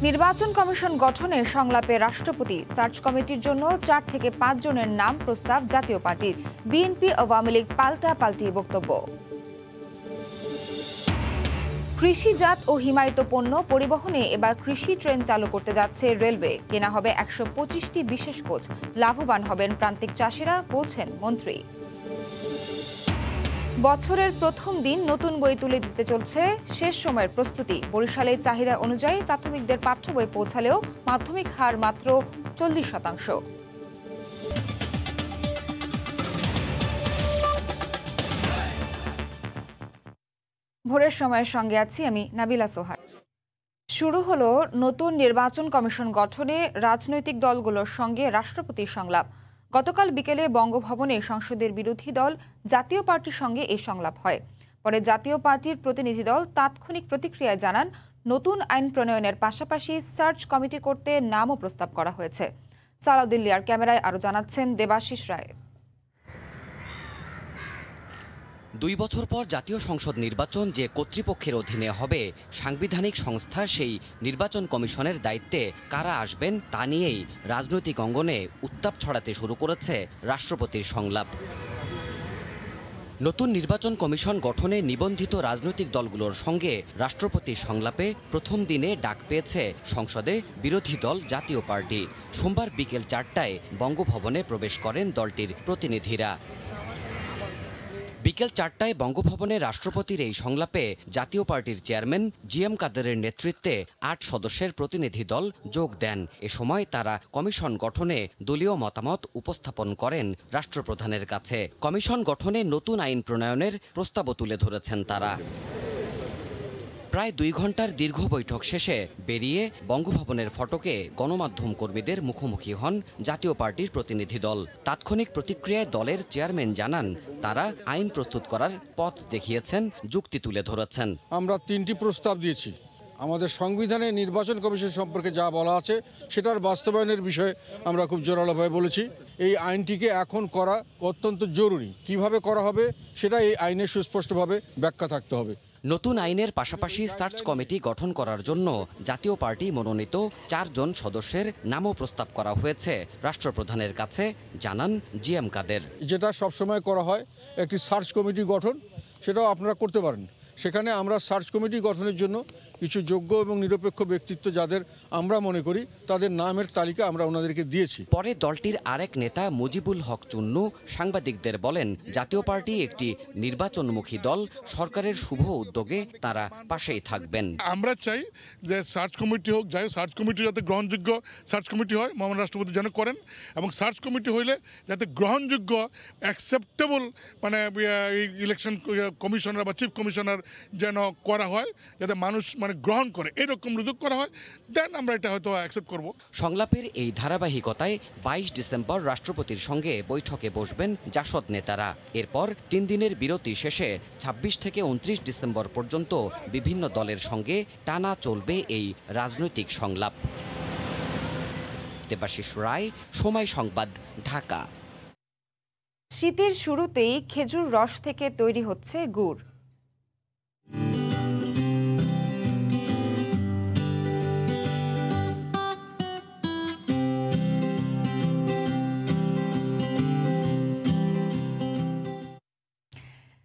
নির্বাচন কমিশন গঠনে সংলাপে রাষ্ট্রপতি সার্চ কমিটির জন্য 4 থেকে 5 জনের নাম প্রস্তাব জাতীয় পার্টির। বিএনপি আওয়ামী লীগ পাল্টাপাল্টি বক্তব্য। কৃষিজাত ও হিমায়িত পণ্য পরিবহনে এবার কৃষি ট্রেন চালু করতে যাচ্ছে রেলওয়ে। কেনা হবে 125টি বিশেষ কোচ। লাভবান হবেন প্রান্তিক চাষিরা, বলছেন মন্ত্রী। বছরের প্রথম দিন নতুন বই তুলে দিতে চলছে শেষ সময়ের প্রস্তুতি। বরিশালের চাহিদা অনুযায়ী প্রাথমিকদের পাঠ্য বই পৌঁছালেও মাধ্যমিক হার মাত্র 40%। ভোরের সময়ের সঙ্গে আছি আমি নাবিলা সোহার। শুরু হলো নতুন নির্বাচন কমিশন গঠনে রাজনৈতিক দলগুলোর সঙ্গে রাষ্ট্রপতির সংলাপ। গতকাল বিকেলে বঙ্গভবনে সংসদের বিরোধী দল জাতীয় পার্টির সঙ্গে এই সংলাপ হয়। পরে জাতীয় পার্টির প্রতিনিধি দল তাৎক্ষণিক প্রতিক্রিয়ায় জানান, নতুন আইন প্রণয়নের পাশাপাশি সার্চ কমিটি করতে নামও প্রস্তাব করা হয়েছে। সালাউদ্দিন লিয়ার ক্যামেরায় আরও জানাচ্ছেন দেবাশিস রায়। 2 বছর পর জাতীয় সংসদ নির্বাচন যে কর্তৃপক্ষের অধীনে হবে, সাংবিধানিক সংস্থা সেই নির্বাচন কমিশনের দায়িত্বে কারা আসবেন তা নিয়েই রাজনৈতিক অঙ্গনে উত্তাপ ছড়াতে শুরু করেছে রাষ্ট্রপতির সংলাপ। নতুন নির্বাচন কমিশন গঠনে নিবন্ধিত রাজনৈতিক দলগুলোর সঙ্গে রাষ্ট্রপতির সংলাপে প্রথম দিনে ডাক পেয়েছে সংসদে বিরোধী দল জাতীয় পার্টি। সোমবার বিকেল 4টায় বঙ্গভবনে প্রবেশ করেন দলটির প্রতিনিধিরা। বিকেল 4টায় বঙ্গভবনে রাষ্ট্রপতির এই সংলাপে জাতীয় পার্টির চেয়ারম্যান জিএম কাদেরের নেতৃত্বে 8 সদস্যের প্রতিনিধি দল যোগ দেন। এ সময় তারা কমিশন গঠনে দলীয় মতামত উপস্থাপন করেন রাষ্ট্রপ্রধানের কাছে। কমিশন গঠনে নতুন আইন প্রণয়নের প্রস্তাবও তুলে ধরেছেন তারা। প্রায় 2 ঘন্টার দীর্ঘ বৈঠক শেষে বেরিয়ে বঙ্গভবনের ফটকে গণমাধ্যম কর্মীদের মুখোমুখি হন জাতীয় পার্টির প্রতিনিধি দল। তাৎক্ষণিক প্রতিক্রিয়ায় দলের চেয়ারম্যান জানান, তারা আইন প্রস্তুত করার পথ দেখিয়েছেন, যুক্তি তুলে ধরেছেন। আমরা 3টি প্রস্তাব দিয়েছি। আমাদের সংবিধানে নির্বাচন কমিশন সম্পর্কে যা বলা আছে সেটার বাস্তবায়নের বিষয়ে আমরা খুব জোরালোভাবে বলেছি। এই আইনটিকে এখন করা অত্যন্ত জরুরি। কিভাবে করা হবে সেটা এই আইনে সুস্পষ্টভাবে ব্যাখ্যা থাকতে হবে। নতুন আইনের পাশাপাশি সার্চ কমিটি গঠন করার জন্য জাতীয় পার্টি মনোনীত 4 জন সদস্যের নামও প্রস্তাব করা হয়েছে রাষ্ট্রপ্রধানের কাছে, জানান জিএম কাদের। যেটা সবসময় করা হয় একটি সার্চ কমিটি গঠন, সেটাও আপনারা করতে পারেন। সেখানে আমরা সার্চ কমিটি গঠনের জন্য কিছু যোগ্য এবং নিরপেক্ষ ব্যক্তিত্ব যাদের আমরা মনে করি তাদের নামের তালিকা আমরা ওনাদেরকে দিয়েছি। পরে দলটির আরেক নেতা মুজিবুল হক চুন্নু সাংবাদিকদের বলেন, জাতীয় পার্টি একটি নির্বাচনমুখী দল, সরকারের শুভ উদ্যোগে তারা পাশেই থাকবেন। আমরা চাই যে সার্চ কমিটি হোক, যাই সার্চ কমিটি যাতে গ্রহণযোগ্য সার্চ কমিটি হয়, মহামান্য রাষ্ট্রপতি যেন করেন, এবং সার্চ কমিটি হইলে যাতে গ্রহণযোগ্য অ্যাকসেপ্টেবল মানে ইলেকশন কমিশনার বা চিফ কমিশনার যেন করা হয়, যাতে মানুষ মানে গ্রহণ করে, এরকম রুজুক করা হয়, দেন আমরা এটা হয়তো অ্যাকসেপ্ট করব। সংলাপের এই ধারাবাহিকতায় 22 ডিসেম্বর রাষ্ট্রপতির সঙ্গে বৈঠকে বসবেন জাসদ নেতারা। এরপর 3 দিনের বিরতি শেষে 26 থেকে 29 ডিসেম্বর পর্যন্ত বিভিন্ন দলের সঙ্গে টানা চলবে এই রাজনৈতিক সংলাপ। দেবাশিস রায়, সময় সংবাদ, ঢাকা। শীতের শুরুতেই খেজুর রস থেকে তৈরি হচ্ছে গুড়।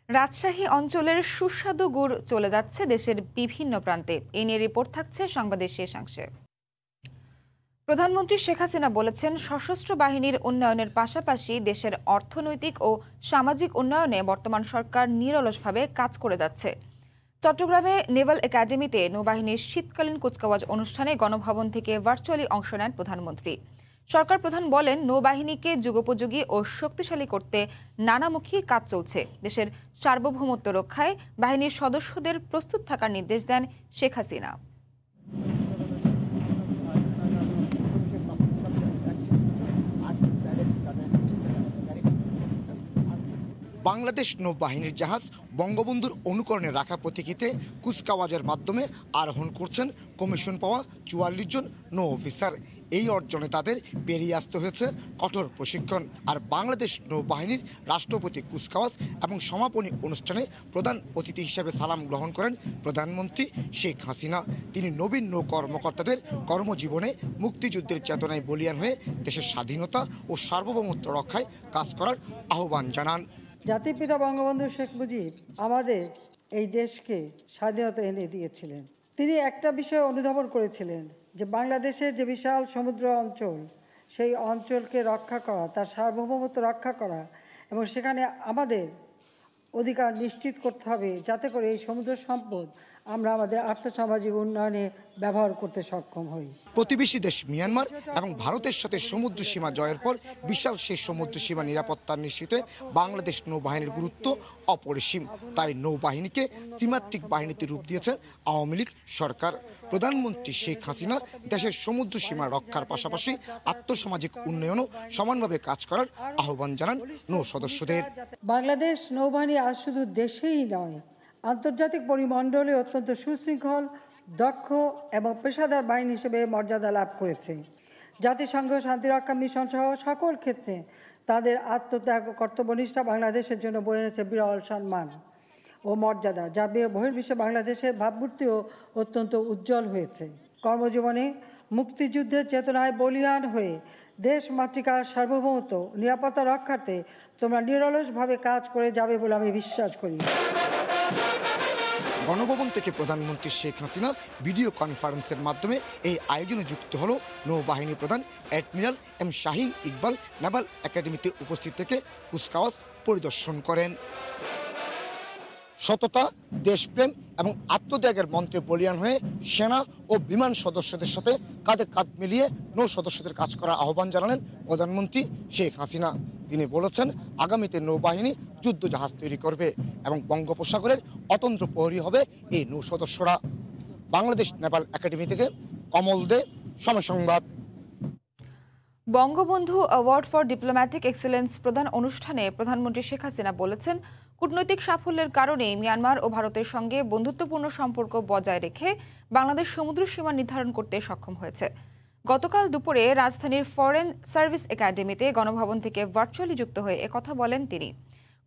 রাজশাহী অঞ্চলের সুস্বাদু গুড় চলে যাচ্ছে দেশের বিভিন্ন প্রান্তে। এই নিয়ে রিপোর্ট থাকছে সংবাদের শেষাংশে। প্রধানমন্ত্রী শেখ হাসিনা বলেছেন, সশস্ত্র বাহিনীর উন্নয়নের পাশাপাশি দেশের অর্থনৈতিক ও সামাজিক উন্নয়নে বর্তমান সরকার নিরলসভাবে কাজ করে যাচ্ছে। চট্টগ্রামে নেভাল একাডেমিতে নৌবাহিনীর শীতকালীন কুচকাওয়াজ অনুষ্ঠানে গণভবন থেকে ভার্চুয়ালি অংশ নেন প্রধানমন্ত্রী। সরকার প্রধান বলেন, নৌবাহিনীকে যুগোপযোগী ও শক্তিশালী করতে নানামুখী কাজ চলছে। দেশের সার্বভৌমত্ব রক্ষায় বাহিনীর সদস্যদের প্রস্তুত থাকার নির্দেশ দেন শেখ হাসিনা। বাংলাদেশ নৌবাহিনীর জাহাজ বঙ্গবন্ধুর অনুকরণে রাখা প্রতীকীতে কুচকাওয়াজের মাধ্যমে আরোহণ করছেন কমিশন পাওয়া 44 জন নৌ অফিসার। এই অর্জনে তাদের পেরিয়ে আসতে হয়েছে কঠোর প্রশিক্ষণ। আর বাংলাদেশ নৌবাহিনীর রাষ্ট্রপতি কুচকাওয়াজ এবং সমাপনী অনুষ্ঠানে প্রধান অতিথি হিসেবে সালাম গ্রহণ করেন প্রধানমন্ত্রী শেখ হাসিনা। তিনি নবীন নৌ কর্মকর্তাদের কর্মজীবনে মুক্তিযুদ্ধের চেতনায় বলিয়ান হয়ে দেশের স্বাধীনতা ও সার্বভৌমত্ব রক্ষায় কাজ করার আহ্বান জানান। জাতির পিতা বঙ্গবন্ধু শেখ মুজিব আমাদের এই দেশকে স্বাধীনতা এনে দিয়েছিলেন। তিনি একটা বিষয় অনুধাবন করেছিলেন যে বাংলাদেশের যে বিশাল সমুদ্র অঞ্চল, সেই অঞ্চলকে রক্ষা করা, তার সার্বভৌমত্ব রক্ষা করা এবং সেখানে আমাদের অধিকার নিশ্চিত করতে হবে যাতে করে এই সমুদ্র সম্পদ আমরা আমাদের আর্থসামাজিক উন্নয়নে ব্যবহার করতে সক্ষম হই। প্রতিবেশী দেশ মিয়ানমার এবং ভারতের সাথে সমুদ্র সীমা জয়ের পর বিশাল সেই সমুদ্র সীমা নিরাপত্তা নিশ্চিতে বাংলাদেশ নৌবাহিনীর গুরুত্ব অপরিসীম। তাই নৌবাহিনীকে ত্রিমাত্রিক বাহিনীতে রূপ দিয়েছেন আওয়ামী লীগ সরকার। প্রধানমন্ত্রী শেখ হাসিনা দেশের সমুদ্র সীমা রক্ষার পাশাপাশি আর্থসামাজিক উন্নয়নও সমানভাবে কাজ করার আহ্বান জানান নৌ সদস্যদের। বাংলাদেশ নৌবাহিনী আজ শুধু দেশেই নয়, আন্তর্জাতিক পরিমণ্ডলে অত্যন্ত সুশৃঙ্খল, দক্ষ এবং পেশাদার বাহিনী হিসেবে মর্যাদা লাভ করেছে। জাতিসংঘ শান্তিরক্ষা মিশন সহ সকল ক্ষেত্রে তাদের আত্মত্যাগ ও কর্তব্যনিষ্ঠা বাংলাদেশের জন্য বয়ে এনেছে বিরল সম্মান ও মর্যাদা, যা বহির্বিশ্বে বাংলাদেশের ভাবমূর্তিও অত্যন্ত উজ্জ্বল হয়েছে। কর্মজীবনে মুক্তিযুদ্ধের চেতনায় বলিয়ান হয়ে দেশ মাতৃকার সার্বভৌমত্ব নিরাপত্তা রক্ষার্থে তোমরা নিরলসভাবে কাজ করে যাবে বলে আমি বিশ্বাস করি। গণভবন থেকে প্রধানমন্ত্রী শেখ হাসিনা ভিডিও কনফারেন্সের মাধ্যমে এই আয়োজনে যুক্ত হল নৌবাহিনী প্রধান অ্যাডমিরাল এম শাহিন ইকবাল নেভাল একাডেমিতে উপস্থিত থেকে কুচকাওয়াজ পরিদর্শন করেন। সততা, দেশপ্রেম এবং আত্মত্যাগের মন্ত্রে বলিয়ান হয়ে সেনা ও বিমান সদস্যদের সাথে কাঁধে কাঁধ মিলিয়ে নৌ সদস্যদের কাজ করার আহ্বান জানালেন প্রধানমন্ত্রী শেখ হাসিনা। তিনি বলেছেন, আগামীতে নৌবাহিনী যুদ্ধ জাহাজ তৈরি করবে এবং বঙ্গোপসাগরের অতন্ত্র প্রহরী হবে এই নৌ সদস্যরা। বাংলাদেশ নেভাল একাডেমি থেকে কমল দে, সময় সংবাদ। Bangabandhu award for diplomatic excellence প্রদান অনুষ্ঠানে প্রধানমন্ত্রী শেখ হাসিনা বলেছেন, কূটনৈতিক সাফল্যের কারণে মিয়ানমার ও ভারতের সঙ্গে বন্ধুত্বপূর্ণ সম্পর্ক বজায় রেখে বাংলাদেশ সমুদ্র সীমা নির্ধারণ করতে সক্ষম হয়েছে। গতকাল দুপুরে রাজধানীর ফরেন সার্ভিস একাডেমিতে গণভবন থেকে ভার্চুয়ালি যুক্ত হয়ে একথা বলেন তিনি।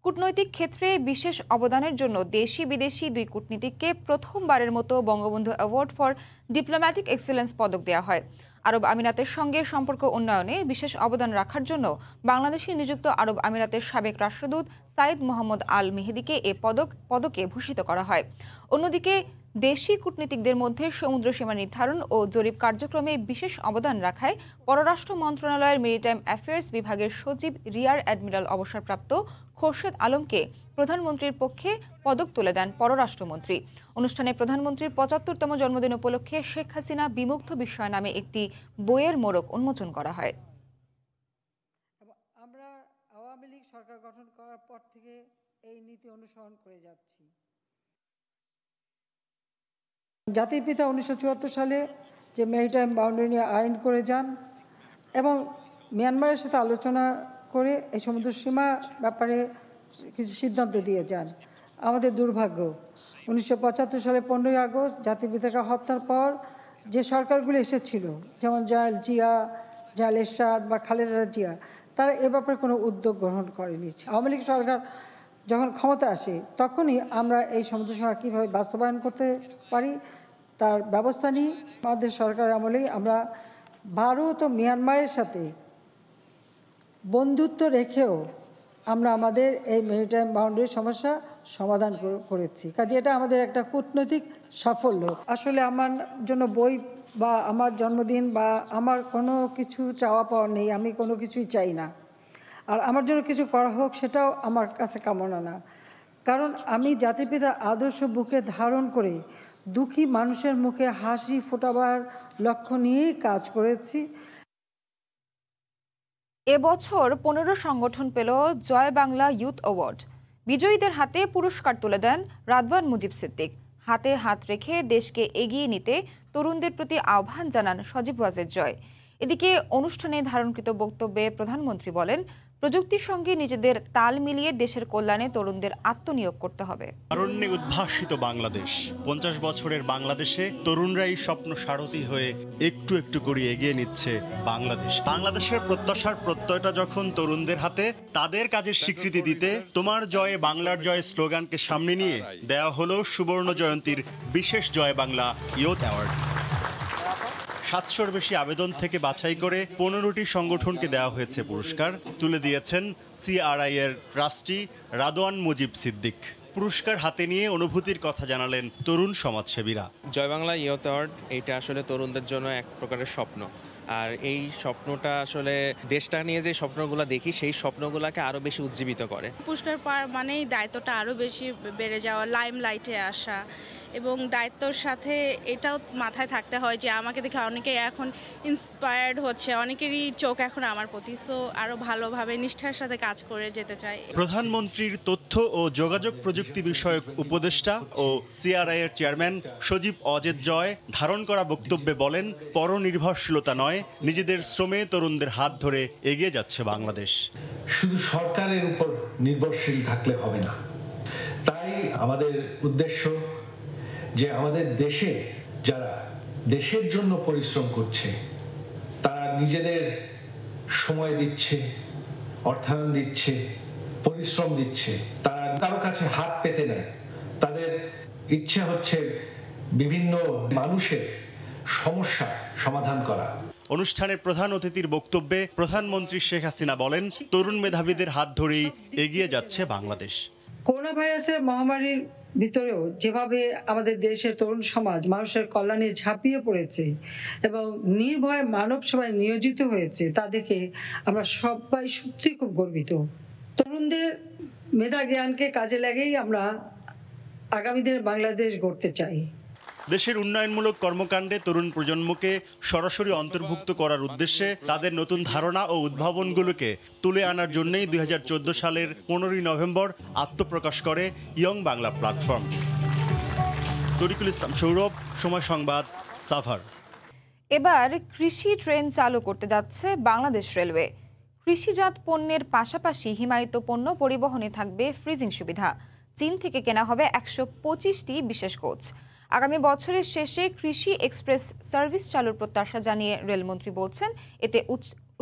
কূটনৈতিক ক্ষেত্রে বিশেষ অবদানের জন্য দেশি বিদেশি 2 কূটনীতিককে প্রথমবারের মতো Bangabandhu award for diplomatic excellence পদক দেওয়া হয়। আরব আমিরাতের সঙ্গে সম্পর্ক উন্নয়নে বিশেষ অবদান রাখার জন্য বাংলাদেশে নিযুক্ত আরব আমিরাতের সাবেক রাষ্ট্রদূত সাইদ মোহাম্মদ আল মেহেদিকে এ পদকে ভূষিত করা হয়। অন্যদিকে দেশি কূটনীতিকদের মধ্যে সমুদ্র সীমা নির্ধারণ ও জরিপ কার্যক্রমে বিশেষ অবদান রাখায় পররাষ্ট্র মন্ত্রণালয়ের মেরিটাইম অ্যাফেয়ার্স বিভাগের সচিব রিয়ার অ্যাডমিরাল অবসরপ্রাপ্ত খোরশেদ আলমকে প্রধানমন্ত্রীর পক্ষে পদক তুলে দেন পররাষ্ট্রমন্ত্রী। অনুষ্ঠানে প্রধানমন্ত্রীর ৭৫তম জন্মদিন উপলক্ষে শেখ হাসিনা বিমুগ্ধ বিস্ময় নামে একটি বইয়ের মোড়ক উন্মোচন করা হয়। আমরা আওয়ামী লীগ সরকার গঠন করার পর থেকে এই নীতি অনুসরণ করে যাচ্ছি। জাতির পিতা 19৭৪ সালে যে মেরিটাইম বাউন্ডারি নিয়ে আইন করে যান এবং মিয়ানমারের সাথে আলোচনা করে এই সমুদ্র সীমা ব্যাপারে কিছু সিদ্ধান্ত দিয়ে যান। আমাদের দুর্ভাগ্য 19৭৫ সালে 15ই আগস্ট জাতির পিতাকে হত্যার পর যে সরকারগুলো এসেছিল, যেমন জায়াল জিয়া, জায়াল এরশাদ বা খালেদা জিয়া, তারা এ ব্যাপারে কোনো উদ্যোগ গ্রহণ করেনি। আওয়ামী লীগ সরকার যখন ক্ষমতা আসে তখনই আমরা এই সমুদ্র সীমা কীভাবে বাস্তবায়ন করতে পারি তার ব্যবস্থা নিই। আমাদের সরকার আমলেই আমরা ভারত ও মিয়ানমারের সাথে বন্ধুত্ব রেখেও আমরা আমাদের এই মেরিটাইম বাউন্ডারির সমস্যা সমাধান করেছি। কাজে এটা আমাদের একটা কূটনৈতিক সাফল্য। আসলে আমার জন্য বই বা আমার জন্মদিন বা আমার কোনো কিছু চাওয়া পাওয়া নেই, আমি কোনো কিছুই চাই না। আর আমার জন্য কিছু করা হোক সেটাও আমার কাছে কামনা না, কারণ আমি জাতির পিতার আদর্শ বুকে ধারণ করে দুঃখী মানুষের মুখে হাসি ফোটাবার লক্ষ্য নিয়েই কাজ করেছি। এবছর 15 সংগঠন পেল জয় বাংলা ইউথ অ্যাওয়ার্ড। বিজয়ীদের হাতে পুরস্কার তুলে দেন রাদওয়ান মুজিব সিদ্দিক। হাতে হাত রেখে দেশকে এগিয়ে নিতে তরুণদের প্রতি আহ্বান জানান সজীব ওয়াজেদ জয়। এদিকে অনুষ্ঠানে ধারণকৃত বক্তব্যে প্রধানমন্ত্রী বলেন, প্রযুক্তির সঙ্গে নিজেদের তাল মিলিয়ে দেশের কল্যাণে তরুণদের আত্মনিয়োগ করতে হবে। তারুণ্যে উদ্ভাসিত বাংলাদেশ, 50 বছরের বাংলাদেশে তরুণরাই স্বপ্ন সারথি হয়ে একটু একটু করে এগিয়ে নিচ্ছে বাংলাদেশ। বাংলাদেশের প্রত্যাশার প্রত্যয়টা যখন তরুণদের হাতে, তাদের কাজের স্বীকৃতি দিতে তোমার জয়ে বাংলার জয় স্লোগানকে সামনে নিয়ে দেওয়া হলো সুবর্ণ জয়ন্তীর বিশেষ জয় বাংলা ইয়ুথ অ্যাওয়ার্ড। 700-র বেশি আবেদন থেকে বাছাই করে 15টি সংগঠনকে দেওয়া হয়েছে পুরস্কার। তুলে দিয়েছেন CRI এর ট্রাস্টি রাদওয়ান মুজিব সিদ্দিক। পুরস্কার হাতে নিয়ে অনুভূতির কথা জানালেন তরুণ সমাজসেবীরা। জয় বাংলা ইয়ুথ অ্যাওয়ার্ড এটা আসলে তরুণদের জন্য এক প্রকারের স্বপ্ন, আর এই স্বপ্নটা আসলে দেশটা নিয়ে যে স্বপ্নগুলো দেখি সেই স্বপ্নগুলোকে আরো বেশি উজ্জীবিত করে। পুরস্কার পাওয়ার মানেই দায়িত্বটা আরো বেশি বেড়ে যাওয়া, লাইমলাইটে আসা, এবং দায়িত্বর সাথে এটাও মাথায় থাকতে হয় যে আমাকে দেখে অনেকে এখন ইন্সপায়ার্ড হচ্ছে, অনেকেরই চোখ এখন আমার প্রতি, সো আরো ভালোভাবে নিষ্ঠার সাথে কাজ করে যেতে চাই। প্রধানমন্ত্রীর তথ্য ও যোগাযোগ প্রযুক্তি বিষয়ক উপদেষ্টা ও CRI এর চেয়ারম্যান সজীব অজেদ জয় ধারণ করা বক্তব্যে বলেন, পরনির্ভরশীলতা নয়, নিজেদের শ্রমে তরুণদের হাত ধরে এগিয়ে যাচ্ছে বাংলাদেশ। শুধু সরকারের উপর নির্ভরশীল থাকলে হবে না। তাই আমাদের উদ্দেশ্য যে আমাদের দেশে যারা দেশের জন্য পরিশ্রম করছে, তারা নিজেদের সময় দিচ্ছে, অর্থায়ন দিচ্ছে, পরিশ্রম দিচ্ছে, তারা কারো কাছে হাত পেতে নেয়। তাদের ইচ্ছা হচ্ছে বিভিন্ন মানুষের সমস্যা সমাধান করা। অনুষ্ঠানের প্রধান অতিথির বক্তব্যে প্রধানমন্ত্রী শেখ হাসিনা বলেন, তরুণ মেধাবীদের হাত ধরেই এগিয়ে যাচ্ছে বাংলাদেশ। করোনা ভাইরাসের মহামারীর ভিতরেও যেভাবে আমাদের দেশের তরুণ সমাজ মানুষের কল্যাণে ঝাঁপিয়ে পড়েছে এবং নির্ভয়ে মানব সেবায় নিয়োজিত হয়েছে, তা দেখে আমরা সবাই সত্যি খুব গর্বিত। তরুণদের মেধা জ্ঞানকে কাজে লাগেই আমরা আগামী দিনে বাংলাদেশ গড়তে চাই। দেশের উন্নয়নমূলক কর্মকাণ্ডে তরুণ প্রজন্মকে সরাসরি অন্তর্ভুক্ত করার উদ্দেশ্যে তাদের নতুন ধারণা ও উদ্ভাবনগুলোকে তুলে আনার জন্যই 2014 সালের 15ই নভেম্বর আত্মপ্রকাশ করে ইয়ং বাংলা প্ল্যাটফর্ম। তরিকুল ইসলাম সৌরভ, সময় সংবাদ, সাভার। এবার কৃষি ট্রেন চালু করতে যাচ্ছে বাংলাদেশ রেলওয়ে। কৃষিজাত পণ্যের পাশাপাশি হিমায়িত পণ্য পরিবহনে থাকবে ফ্রিজিং সুবিধা। চীন থেকে কেনা হবে 125টি বিশেষ কোচ। আগামী বছরের শেষে কৃষি এক্সপ্রেস সার্ভিস চালুর প্রত্যাশা জানিয়ে রেলমন্ত্রী বলছেন, এতে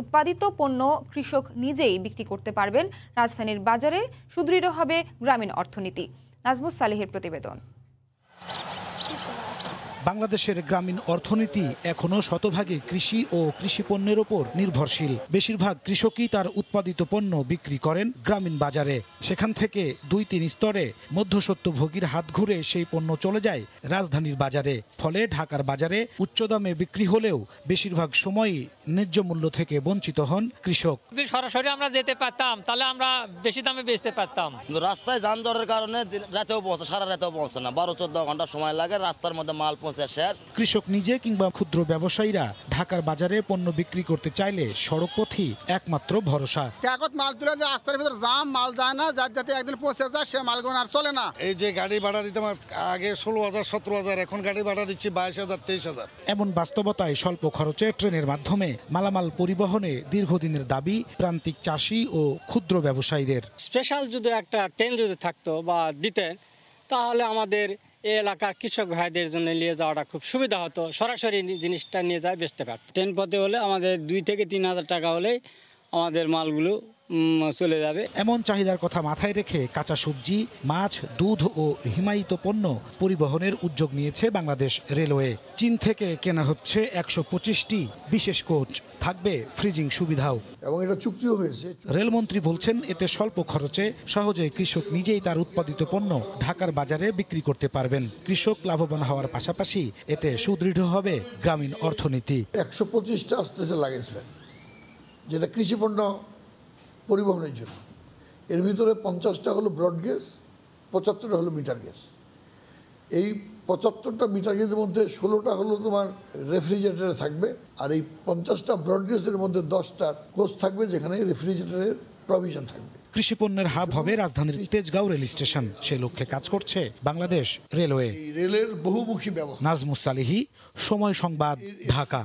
উৎপাদিত পণ্য কৃষক নিজেই বিক্রি করতে পারবেন। রাজধানীর বাজারে সুদৃঢ় হবে গ্রামীণ অর্থনীতি। নাজমুস সালেহের প্রতিবেদন। বাংলাদেশের গ্রামীণ অর্থনীতি এখনো শতভাগে কৃষি ও কৃষি পণ্যের ওপর নির্ভরশীল। বেশিরভাগ কৃষকই তার উৎপাদিত পণ্য বিক্রি করেন গ্রামীণ বাজারে। সেখান থেকে 2-3 স্তরে মধ্যস্বত্বভোগীর হাত ঘুরে সেই পণ্য চলে যায় রাজধানীর বাজারে। ফলে ঢাকার বাজারে উচ্চ দামে বিক্রি হলেও বেশিরভাগ সময়ই ন্যায্য মূল্য থেকে বঞ্চিত হন কৃষক। যদি সরাসরি আমরা যেতে পারতাম তাহলে আমরা বেশি দামে বেচতে পারতাম। রাস্তায় যানজটের কারণে রাতেও পৌঁছে, সারা রাতেও পৌঁছে না, 12-14 ঘন্টা সময় লাগে রাস্তার মধ্যে মাল পৌঁছে। কৃষক নিজে কিংবা ক্ষুদ্র ব্যবসায়ীরা ঢাকার বাজারে পণ্য বিক্রি করতে চাইলে সড়ক পথই একমাত্র ভরসা। কাগজ মাল তুলে রাস্তার ভিতর জাম, মাল যায় না, যার যাতে একদিন পৌঁছে যায় সে মালগুলো আর চলে না। এই যে গাড়ি ভাড়া দিতাম আগে 16,000-17,000, এখন গাড়ি ভাড়া দিচ্ছি 22,000-23,000। এমন বাস্তবতায় স্বল্প খরচে ট্রেনের মাধ্যমে মালামাল পরিবহনে দীর্ঘদিনের দাবি প্রান্তিক চাষি ও ক্ষুদ্র ব্যবসায়ীদের। স্পেশাল যদি একটা ট্রেন যদি থাকতো বা দিতেন তাহলে আমাদের এই এলাকার কৃষক ভাইদের জন্য নিয়ে যাওয়াটা খুব সুবিধা হতো। সরাসরি জিনিসটা নিয়ে যায় বেচতে পারত। ট্রেন পথে হলে আমাদের 2 থেকে 3 হাজার টাকা হলেই আমাদের মালগুলো চলে যাবে। এমন চাহিদার কথা মাথায় রেখে কাঁচা সবজি, মাছ, দুধ ও হিমায়িত পণ্য পরিবহনের উদ্যোগ নিয়েছে বাংলাদেশ রেলওয়ে। চীন থেকে কেনা হচ্ছে 125টি বিশেষ কোচ, থাকবে ফ্রিজিং সুবিধাও, এবং এটা চুক্তিও হয়েছে। রেলমন্ত্রী বলছেন, এতে স্বল্প খরচে সহজে কৃষক নিজেই তার উৎপাদিত পণ্য ঢাকার বাজারে বিক্রি করতে পারবেন। কৃষক লাভবান হওয়ার পাশাপাশি এতে সুদৃঢ় হবে গ্রামীণ অর্থনীতি। 125টা আসতেছে লাগেজ ভ্যান, যেটা কৃষি পণ্য পরিবহনের জন্য। এর ভিতরে 50টা হলো ব্রড গেজ, 75টা হলো মিটার গেজ। এই 75টা মিটার গেজের মধ্যে 16টা হলো তোমার রেফ্রিজারেটরে থাকবে, আর এই 50টা ব্রড গেজের মধ্যে 10টার কোচ থাকবে, যেখানে রেফ্রিজারেটরের প্রভিশন থাকবে। কৃষি পণ্যের হাব হবে রাজধানীর তেজগাঁও রেল স্টেশন। সে লক্ষ্যে কাজ করছে বাংলাদেশ রেলওয়ে। রেলের বহুমুখী ব্যবহার। নাজমুস সালেহী, সময় সংবাদ, ঢাকা।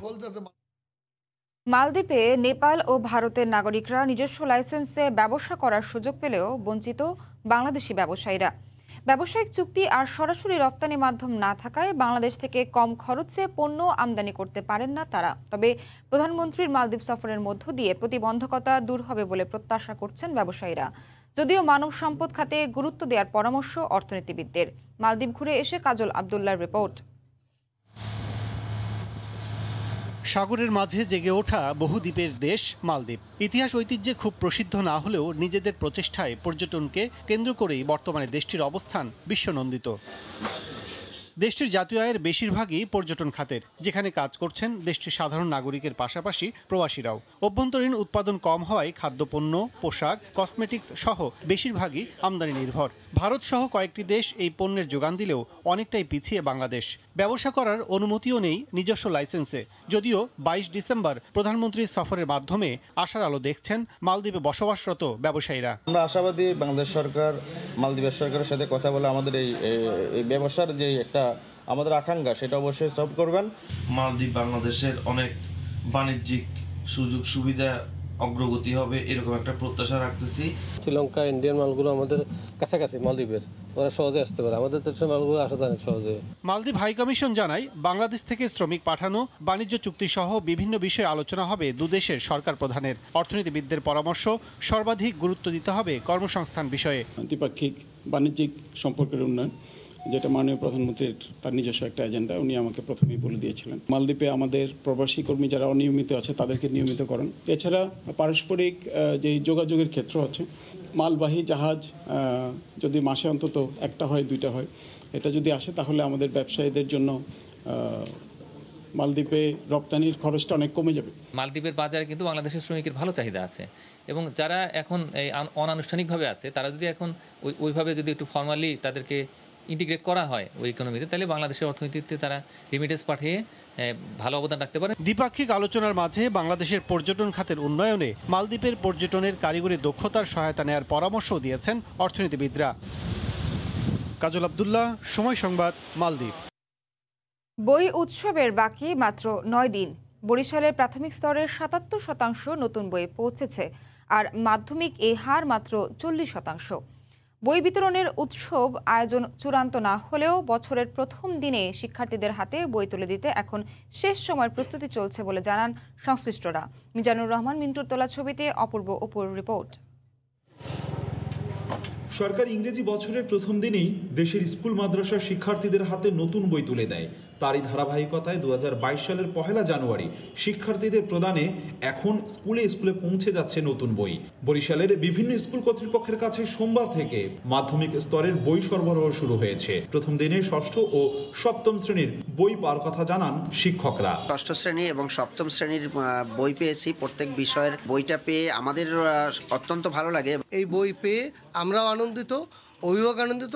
মালদ্বীপে নেপাল ও ভারতের নাগরিকরা নিজস্ব লাইসেন্সে ব্যবসা করার সুযোগ পেলেও বঞ্চিত বাংলাদেশি ব্যবসায়ীরা। ব্যবসায়িক চুক্তি আর সরাসরি রপ্তানি মাধ্যম না থাকায় বাংলাদেশ থেকে কম খরচে পণ্য আমদানি করতে পারেন না তারা। তবে প্রধানমন্ত্রীর মালদ্বীপ সফরের মধ্য দিয়ে প্রতিবন্ধকতা দূর হবে বলে প্রত্যাশা করছেন ব্যবসায়ীরা। যদিও মানব সম্পদ খাতে গুরুত্ব দেওয়ার পরামর্শ অর্থনীতিবিদদের। মালদ্বীপ ঘুরে এসে কাজল আব্দুল্লাহর রিপোর্ট। সাগরের মাঝে জেগে ওঠা বহুদ্বীপের দেশ মালদ্বীপ ইতিহাস ঐতিহ্যে খুব প্রসিদ্ধ না হলেও নিজেদের প্রচেষ্টায় পর্যটনকে কেন্দ্র করেই বর্তমানে দেশটির অবস্থান বিশ্বনন্দিত। দেশটির জাতীয় আয়ের বেশিরভাগই পর্যটন খাতের, যেখানে কাজ করছেন দেশটির সাধারণ নাগরিকের পাশাপাশি প্রবাসীরাও। অভ্যন্তরীণ উৎপাদন কম হওয়ায় খাদ্যপণ্য, পোশাক, কসমেটিক্স সহ বেশিরভাগই আমদানি নির্ভর। ভারত সহ কয়েকটি দেশ এই পণ্যের যোগান দিলেও অনেকটাই পিছিয়ে বাংলাদেশ। ব্যবসা করার অনুমতিও নেই নিজস্ব লাইসেন্সে। যদিও 22 ডিসেম্বর প্রধানমন্ত্রীর সফরের মাধ্যমে আশার আলো দেখছেন মালদ্বীপে বসবাসরত ব্যবসায়ীরা। আমরা আশাবাদী বাংলাদেশ সরকার মালদ্বীপের সরকারের সাথে কথা বলে আমাদের এই ব্যবসার যে একটা আমাদের আকাঙ্ক্ষা সেটা অবশ্যই সলভ করবেন। মালদ্বীপ বাংলাদেশের অনেক বাণিজ্যিক সুযোগ সুবিধা অগ্রগতি হবে এরকম একটা প্রত্যাশা রাখতেছি। শ্রীলঙ্কা ইন্ডিয়ান মালগুলো আমাদের কাছাকাছি মালদ্বীপের, ওরা সহজে আসতে পারে, আমাদের দেশের মালগুলো আসা যায় না সহজে। মালদ্বীপ হাইকমিশন জানায় বাংলাদেশ থেকে শ্রমিক পাঠানো, বাণিজ্য চুক্তি সহ বিভিন্ন বিষয়ে আলোচনা হবে দুদেশের সরকার প্রধানের। অর্থনীতিবিদদের পরামর্শ, সর্বাধিক গুরুত্ব দিতে হবে কর্মসংস্থান বিষয়ে। দ্বিপাক্ষিক বাণিজ্যিক সম্পর্কের উন্নয়ন, যেটা মাননীয় প্রধানমন্ত্রীর তার নিজস্ব একটা এজেন্ডা, উনি আমাকে প্রথমেই বলে দিয়েছিলেন। মালদ্বীপে আমাদের প্রবাসী কর্মী যারা অনিয়মিত আছে তাদেরকে নিয়মিতকরণ, এছাড়া পারস্পরিক যে যোগাযোগের ক্ষেত্র আছে, মালবাহী জাহাজ যদি মাসে অন্তত একটা হয় দুইটা হয়, এটা যদি আসে তাহলে আমাদের ব্যবসায়ীদের জন্য মালদ্বীপে রপ্তানির খরচটা অনেক কমে যাবে। মালদ্বীপের বাজারে কিন্তু বাংলাদেশের শ্রমিকের ভালো চাহিদা আছে, এবং যারা এখন এই অনানুষ্ঠানিকভাবে আছে তারা যদি এখন ওইভাবে যদি একটু ফর্মালি তাদেরকে ইন্টিগ্রেট করা হয় ওই ইকোনমিতে, তাহলে বাংলাদেশের অর্থনীতিতে তারা রেমিটেন্স পাঠিয়ে ভালো অবদান রাখতে পারে। দ্বিপাক্ষিক আলোচনার মাঝে বাংলাদেশের পর্যটন খাতের উন্নয়নে মালদ্বীপের পর্যটনের কারিগরি দক্ষতার সহায়তা নেওয়ার পরামর্শ দিয়েছেন অর্থনীতিবিদরা। কাজল আব্দুল্লাহ, সময় সংবাদ, মালদ্বীপ। বই উৎসবের বাকি মাত্র 9 দিন। বরিশালের প্রাথমিক স্তরের 77% নতুন বই পৌঁছেছে, আর মাধ্যমিক এই হার মাত্র 40%। বই বিতরণের উৎসব আয়োজন চূড়ান্ত না হলেও বছরের প্রথম দিনে শিক্ষার্থীদের হাতে বই তুলে দিতে এখন শেষ সময়ের প্রস্তুতি চলছে বলে জানান সংশ্লিষ্টরা। মিজানুর রহমান মিন্টুর তোলা ছবিতে অপূর্ব অপুর রিপোর্ট। সরকার ইংরেজি বছরের প্রথম দিনেই দেশের স্কুল মাদ্রাসার শিক্ষার্থীদের হাতে নতুন বই তুলে দেয়। তারই ধারাবাহিকতায় 2022 সালের 1 জানুয়ারি শিক্ষার্থীদের প্রদানে এখন স্কুলে স্কুলে পৌঁছে যাচ্ছে নতুন বই। বরিশালের বিভিন্ন স্কুল কর্তৃপক্ষের কাছে সোমবার থেকে মাধ্যমিক স্তরের বই সরবরাহ শুরু হয়েছে। প্রথম দিনে ষষ্ঠ ও সপ্তম শ্রেণীর বই পাওয়ার কথা জানান শিক্ষকরা। ষষ্ঠ শ্রেণী এবং সপ্তম শ্রেণীর বই পেয়েছি। প্রত্যেক বিষয়ের বইটা পেয়ে আমাদের অত্যন্ত ভালো লাগে। এই বই পেয়ে আমরাও আনন্দিত, অভিভাবক আনন্দিত,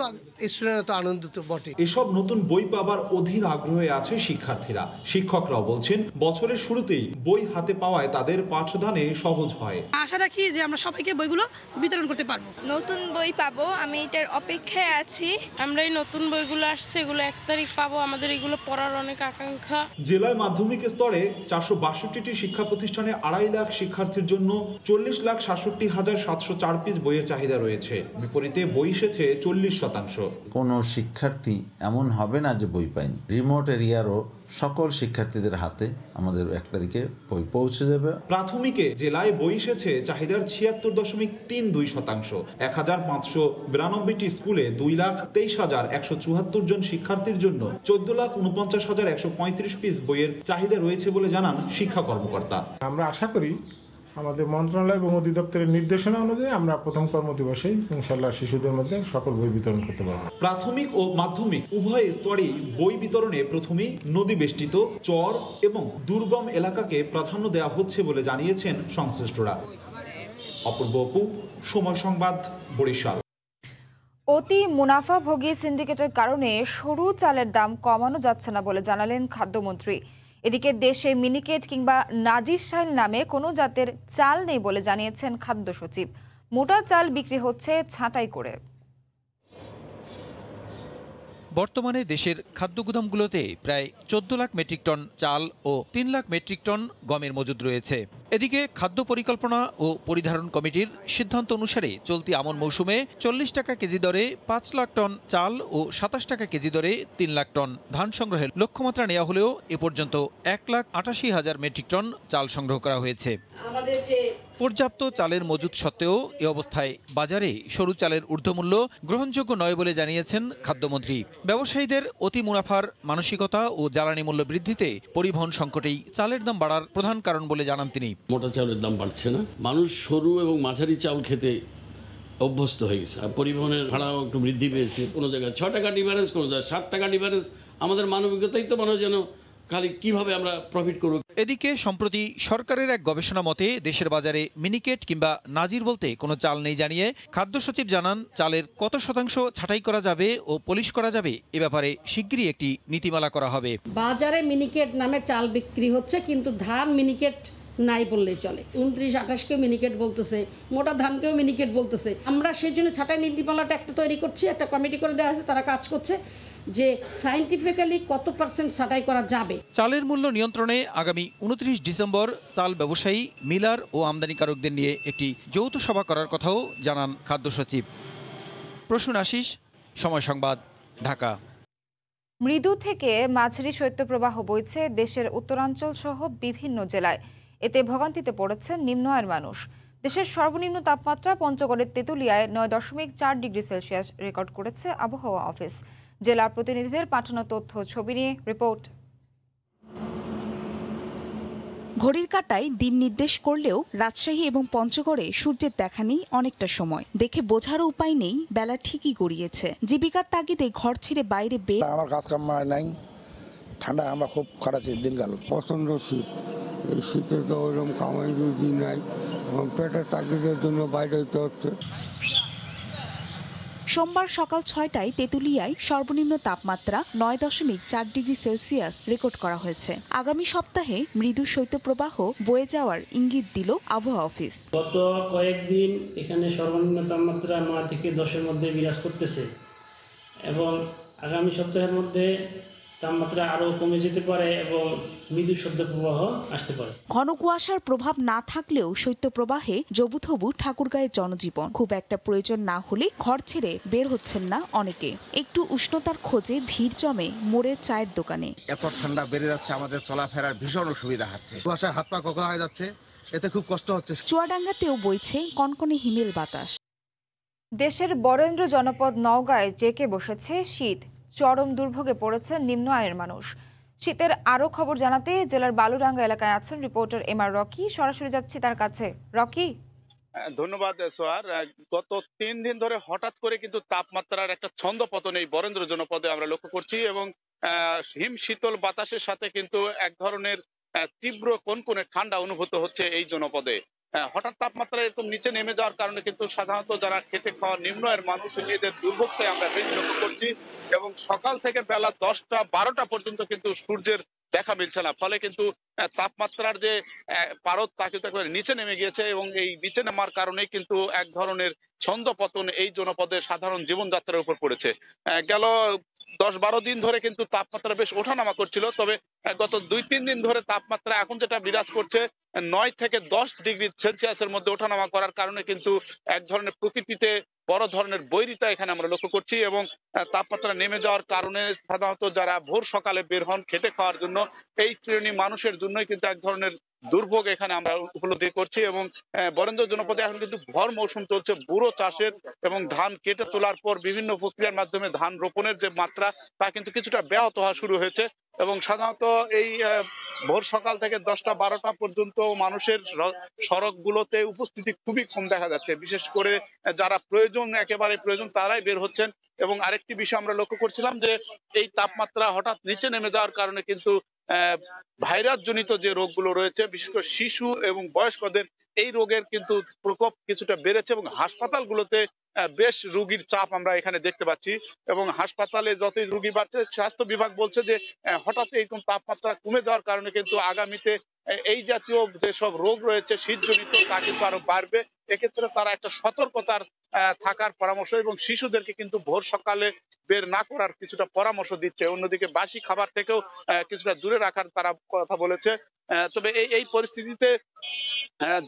স্টুডেন্টরা তো আনন্দিত বটে। এসব নতুন বই পাবার অধীর আগ্রহে আছে শিক্ষার্থীরা। শিক্ষকরাও বলছেন বছরের শুরুতেই বই হাতে পাওয়ায় তাদের পাঠদানে সহজ হয়। আশা রাখি যে আমরা সবাইকে বইগুলো বিতরণ করতে পারবো। নতুন বই পাবো, আমি এটার অপেক্ষায় আছি। আমরা এই নতুন বইগুলো আসছে, এগুলো 1 তারিখ পাবো। আমাদের এগুলো পড়ার অনেক আকাঙ্ক্ষা। জেলায় মাধ্যমিক স্তরে 462টি শিক্ষা প্রতিষ্ঠানে 2.5 লাখ শিক্ষার্থীর জন্য 40,67,704 পিস বইয়ের চাহিদা রয়েছে। বিপরীতে বই এসেছে 40%। কোনো শিক্ষার্থী এমন হবে না যে বই পায়নি। রিমোট এরিয়ারও সকল শিক্ষার্থীদের হাতে আমাদের 1 তারিখে বই পৌঁছে যাবে। প্রাথমিকে জেলায় বই এসেছে চাহিদার 76.32%। 1592টি স্কুলে 2,23,174 জন শিক্ষার্থীর জন্য 14,49,135 পিস বইয়ের চাহিদা রয়েছে বলে জানান শিক্ষা কর্মকর্তা। আমরা আশা করি আমাদের মন্ত্রণালয় এবং অধিদপ্তরের নির্দেশনা অনুযায়ী আমরা প্রথম কর্মদিবসেই ইনশাআল্লাহ শিশুদের মধ্যে সকল বই বিতরণ করতে পারব। প্রাথমিক ও মাধ্যমিক উভয় স্তরেই বই বিতরণে প্রথমেই নদী বেষ্টিত, চর এবং দুর্গম এলাকাকে প্রাধান্য দেওয়া হচ্ছে বলে জানিয়েছেন সংশ্লিষ্টরা। অপূর্ব অপু, সময় সংবাদ, বরিশাল। অতি মুনাফাভোগী সিন্ডিকেটের কারণে সরু চালের দাম কমানো যাচ্ছে না বলে জানালেন খাদ্যমন্ত্রী। এদিকে দেশে মিনিকেট কিংবা নাজিরশাইল নামে কোনো জাতের চাল নেই বলে জানিয়েছেন খাদ্য সচিব। মোটা চাল বিক্রি হচ্ছে ছাঁটাই করে। বর্তমানে দেশের খাদ্য গুদামগুলোতে প্রায় 14 লাখ মেট্রিক টন চাল ও 3 লাখ মেট্রিক টন গমের মজুদ রয়েছে। এদিকে খাদ্য পরিকল্পনা ও পরিধারণ কমিটির সিদ্ধান্ত অনুসারে চলতি আমন মৌসুমে 40 টাকা কেজি দরে 5 লাখ টন চাল ও 27 টাকা কেজি দরে 3 লাখ টন ধান সংগ্রহের লক্ষ্যমাত্রা নেওয়া হলেও এ পর্যন্ত 1,88,000 মেট্রিক টন চাল সংগ্রহ করা হয়েছে। পর্যাপ্ত চালের মজুদ সত্ত্বেও এ অবস্থায় বাজারে সরু চালের ঊর্ধ্বমূল্য গ্রহণযোগ্য নয় বলে জানিয়েছেন খাদ্যমন্ত্রী। ব্যবসায়ীদের অতি মুনাফার মানসিকতা ও জ্বালানি মূল্য বৃদ্ধিতে পরিবহন সংকটেই চালের দাম বাড়ার প্রধান কারণ বলে জানান তিনি। মোটা চালের দাম বাড়ছে না, মানুষ সরু এবং মাঝারি চাল খেতে অভ্যস্ত হয়ে গেছে। পরিবহনের ভাড়াও একটু বৃদ্ধি পেয়েছে, কোনো জায়গায় 6 টাকা ডিফারেন্স, কোনো জায়গায় 7 টাকা ডিফারেন্স। আমাদের মানবিকতাই তো মনে হয় যেন খালি কিভাবে আমরা প্রফিট করব। এদিকে সম্প্রতি সরকারের এক গবেষণা মতে দেশের বাজারে মিনিকেট কিংবা নাজির বলতে কোনো চাল নেই জানিয়ে খাদ্য সচিব জানান, চালের কত শতাংশ ছাঁটাই করা যাবে ও পলিশ করা যাবে এ ব্যাপারে শিগগিরই একটি নীতিমালা করা হবে। বাজারে মিনিকেট নামে চাল বিক্রি হচ্ছে, কিন্তু ধান মিনিকেট নাই বললেই চলে। 29-28কেও মিনিকেট বলতেছে, মোটা ধানকেও মিনিকেট বলতেছে। আমরা সেই জন্য ছাঁটাই নীতিমালাটা একটা তৈরি করছি, একটা কমিটি করে দেওয়া হয়েছে, তারা কাজ করছে যে সায়েন্টিফিক্যালি কত পার্সেন্ট ছাঁটাই করা যাবে। চালের মূল্য নিয়ন্ত্রণে আগামী 29 ডিসেম্বর চাল ব্যবসায়ী, মিলার ও আমদানিকারকদের নিয়ে একটি যৌথ সভা করার কথাও জানান খাদ্য সচিব। প্রসূন আশিস, সময় সংবাদ, ঢাকা। মৃদু থেকে মাঝারি শৈত্যপ্রবাহ বইছে দেশের উত্তরাঞ্চল সহ বিভিন্ন জেলায়। এতে ভোগান্তিতে পড়েছেন নিম্ন আয়ের মানুষ। দেশের সর্বনিম্ন তাপমাত্রা পঞ্চগড়ের তেঁতুলিয়ায় 9.4 ডিগ্রি সেলসিয়াস রেকর্ড করেছে আবহাওয়া অফিস। জেলার প্রতিনিধিদের পাঠানো তথ্য ছবি নিয়ে রিপোর্ট। ঘড়ির কাঁটায় দিন নির্দেশ করলেও রাজশাহী এবং পঞ্চগড়ে সূর্যের দেখা নেই অনেকটা সময়। দেখে বোঝারও উপায় নেই বেলা ঠিকই গড়িয়েছে। জীবিকার তাগিদে ঘর ছেড়ে বাইরে বের। আমার কাজ কাম নাই, ঠান্ডা আমরা খুব কাটাচ্ছি দিনকাল। প্রচন্ড শীত, এই শীতে তো ওরকম কামাই রুজি নাই এবং পেটের তাগিদের জন্য বাইরে হইতে হচ্ছে। সোমবার সকাল 6টায় তেঁতুলিয়ায় সর্বনিম্ন তাপমাত্রা 9.4 ডিগ্রি সেলসিয়াস রেকর্ড করা হয়েছে। আগামী সপ্তাহে মৃদু শৈত্যপ্রবাহ বয়ে যাওয়ার ইঙ্গিত দিল আবহাওয়া অফিস। গত কয়েকদিন এখানে সর্বনিম্ন তাপমাত্রা 9 থেকে 10-এর মধ্যে বিরাজ করতেছে এবং আগামী সপ্তাহের মধ্যে তাপমাত্রা আরও কমে যেতে পারে এবং মৃদু শৈত্যপ্রবাহ আসতে পারে। ঘন কুয়াশার প্রভাব না থাকলেও শৈত্যপ্রবাহে জবুথবু ঠাকুরগাঁয়ের জনজীবন। খুব একটা প্রয়োজন না হলে ঘর ছেড়ে বের হচ্ছেন না অনেকে। একটু উষ্ণতার খোঁজে ভিড় জমে মোড়ের চায়ের দোকানে। এত ঠান্ডা বেড়ে যাচ্ছে, আমাদের চলাফেরার ভীষণ অসুবিধা হচ্ছে। কুয়াশায় হাত পা কোকড়া হয়ে যাচ্ছে, এতে খুব কষ্ট হচ্ছে। চুয়াডাঙ্গাতেও বইছে কনকনে হিমেল বাতাস। দেশের বরেন্দ্র জনপদ নওগাঁয় জেঁকে বসেছে শীত। চরম দুর্ভোগে পড়েছে নিম্ন আয়ের মানুষ। শীতের আরো খবর জানাতে জেলার বালুরাঙ্গা এলাকায় আছেন রিপোর্টার এম আর রকি। সরাসরি যাচ্ছি তার কাছে। রকি। ধন্যবাদ সোয়ার। গত 3 দিন ধরে হঠাৎ করে কিন্তু তাপমাত্রার একটা ছন্দপতন এই বরেন্দ্র জনপদে আমরা লক্ষ্য করছি এবং হিম শীতল বাতাসের সাথে কিন্তু এক ধরনের তীব্র কনকনে ঠান্ডা অনুভূত হচ্ছে এই জনপদে। হঠাৎ তাপমাত্রা এরকম নিচে নেমে যাওয়ার কারণে কিন্তু সাধারণত যারা খেটে খাওয়া নিম্ন আয়ের মানুষ এদের দুর্ভোগটাই আমরা বেশি লক্ষ্য করছি এবং সকাল থেকে বেলা 10টা-12টা পর্যন্ত কিন্তু সূর্যের দেখা মিলছে না। ফলে কিন্তু তাপমাত্রার যে পারদ তা কিন্তু একেবারে নিচে নেমে গিয়েছে এবং এই নিচে নামার কারণেই কিন্তু এক ধরনের ছন্দপতন এই জনপদের সাধারণ জীবনযাত্রার উপর পড়েছে। গেল 10-12 দিন ধরে কিন্তু তাপমাত্রা বেশ ওঠানামা করছিল, তবে গত 2-3 দিন ধরে তাপমাত্রা এখন যেটা বিরাজ করছে 9 থেকে 10 ডিগ্রি সেলসিয়াসের মধ্যে ওঠানামা করার কারণে কিন্তু এক ধরনের প্রকৃতিতে বড় ধরনের বৈরিতা এখানে আমরা লক্ষ্য করছি এবং তাপমাত্রা নেমে যাওয়ার কারণে সাধারণত যারা ভোর সকালে বের হন খেটে খাওয়ার জন্য এই শ্রেণী মানুষের জন্যই কিন্তু এক ধরনের দুর্ভোগ এখানে আমরা উপলব্ধি করছি এবং বরেন্দ্র জনপদে এখন কিন্তু ভর মৌসুম চলছে বুড়ো চাষের এবং ধান কেটে তোলার পর বিভিন্ন প্রক্রিয়ার মাধ্যমে ধান রোপণের যে মাত্রা তা কিন্তু কিছুটা ব্যাহত হওয়া শুরু হয়েছে এবং সাধারণত এই ভোর সকাল থেকে 10টা-12টা পর্যন্ত মানুষের সড়কগুলোতে উপস্থিতি খুবই কম দেখা যাচ্ছে। বিশেষ করে যারা একেবারে প্রয়োজন তারাই বের হচ্ছেন এবং আরেকটি বিষয় আমরা লক্ষ্য করছিলাম যে এই তাপমাত্রা হঠাৎ নিচে নেমে যাওয়ার কারণে কিন্তু ভাইরাস জনিত যে রোগগুলো রয়েছে বিশেষ করে শিশু এবং বয়স্কদের এই রোগের কিন্তু প্রকোপ কিছুটা বেড়েছে এবং হাসপাতালগুলোতে বেশ রোগীর চাপ আমরা এখানে দেখতে পাচ্ছি এবং হাসপাতালে যতই রোগী বাড়ছে স্বাস্থ্য বিভাগ বলছে যে হঠাৎ এইরকম তাপমাত্রা কমে যাওয়ার কারণে কিন্তু আগামীতে এই জাতীয় যেসব রোগ রয়েছে শীতজনিত তা কিন্তু আরো বাড়বে। এক্ষেত্রে তারা একটা সতর্কতার থাকার পরামর্শ এবং শিশুদেরকে কিন্তু ভোর সকালে বের না করার কিছুটা পরামর্শ দিচ্ছে। অন্যদিকে বাসি খাবার থেকেও কিছুটা দূরে রাখার তারা কথা বলেছে। তবে এই পরিস্থিতিতে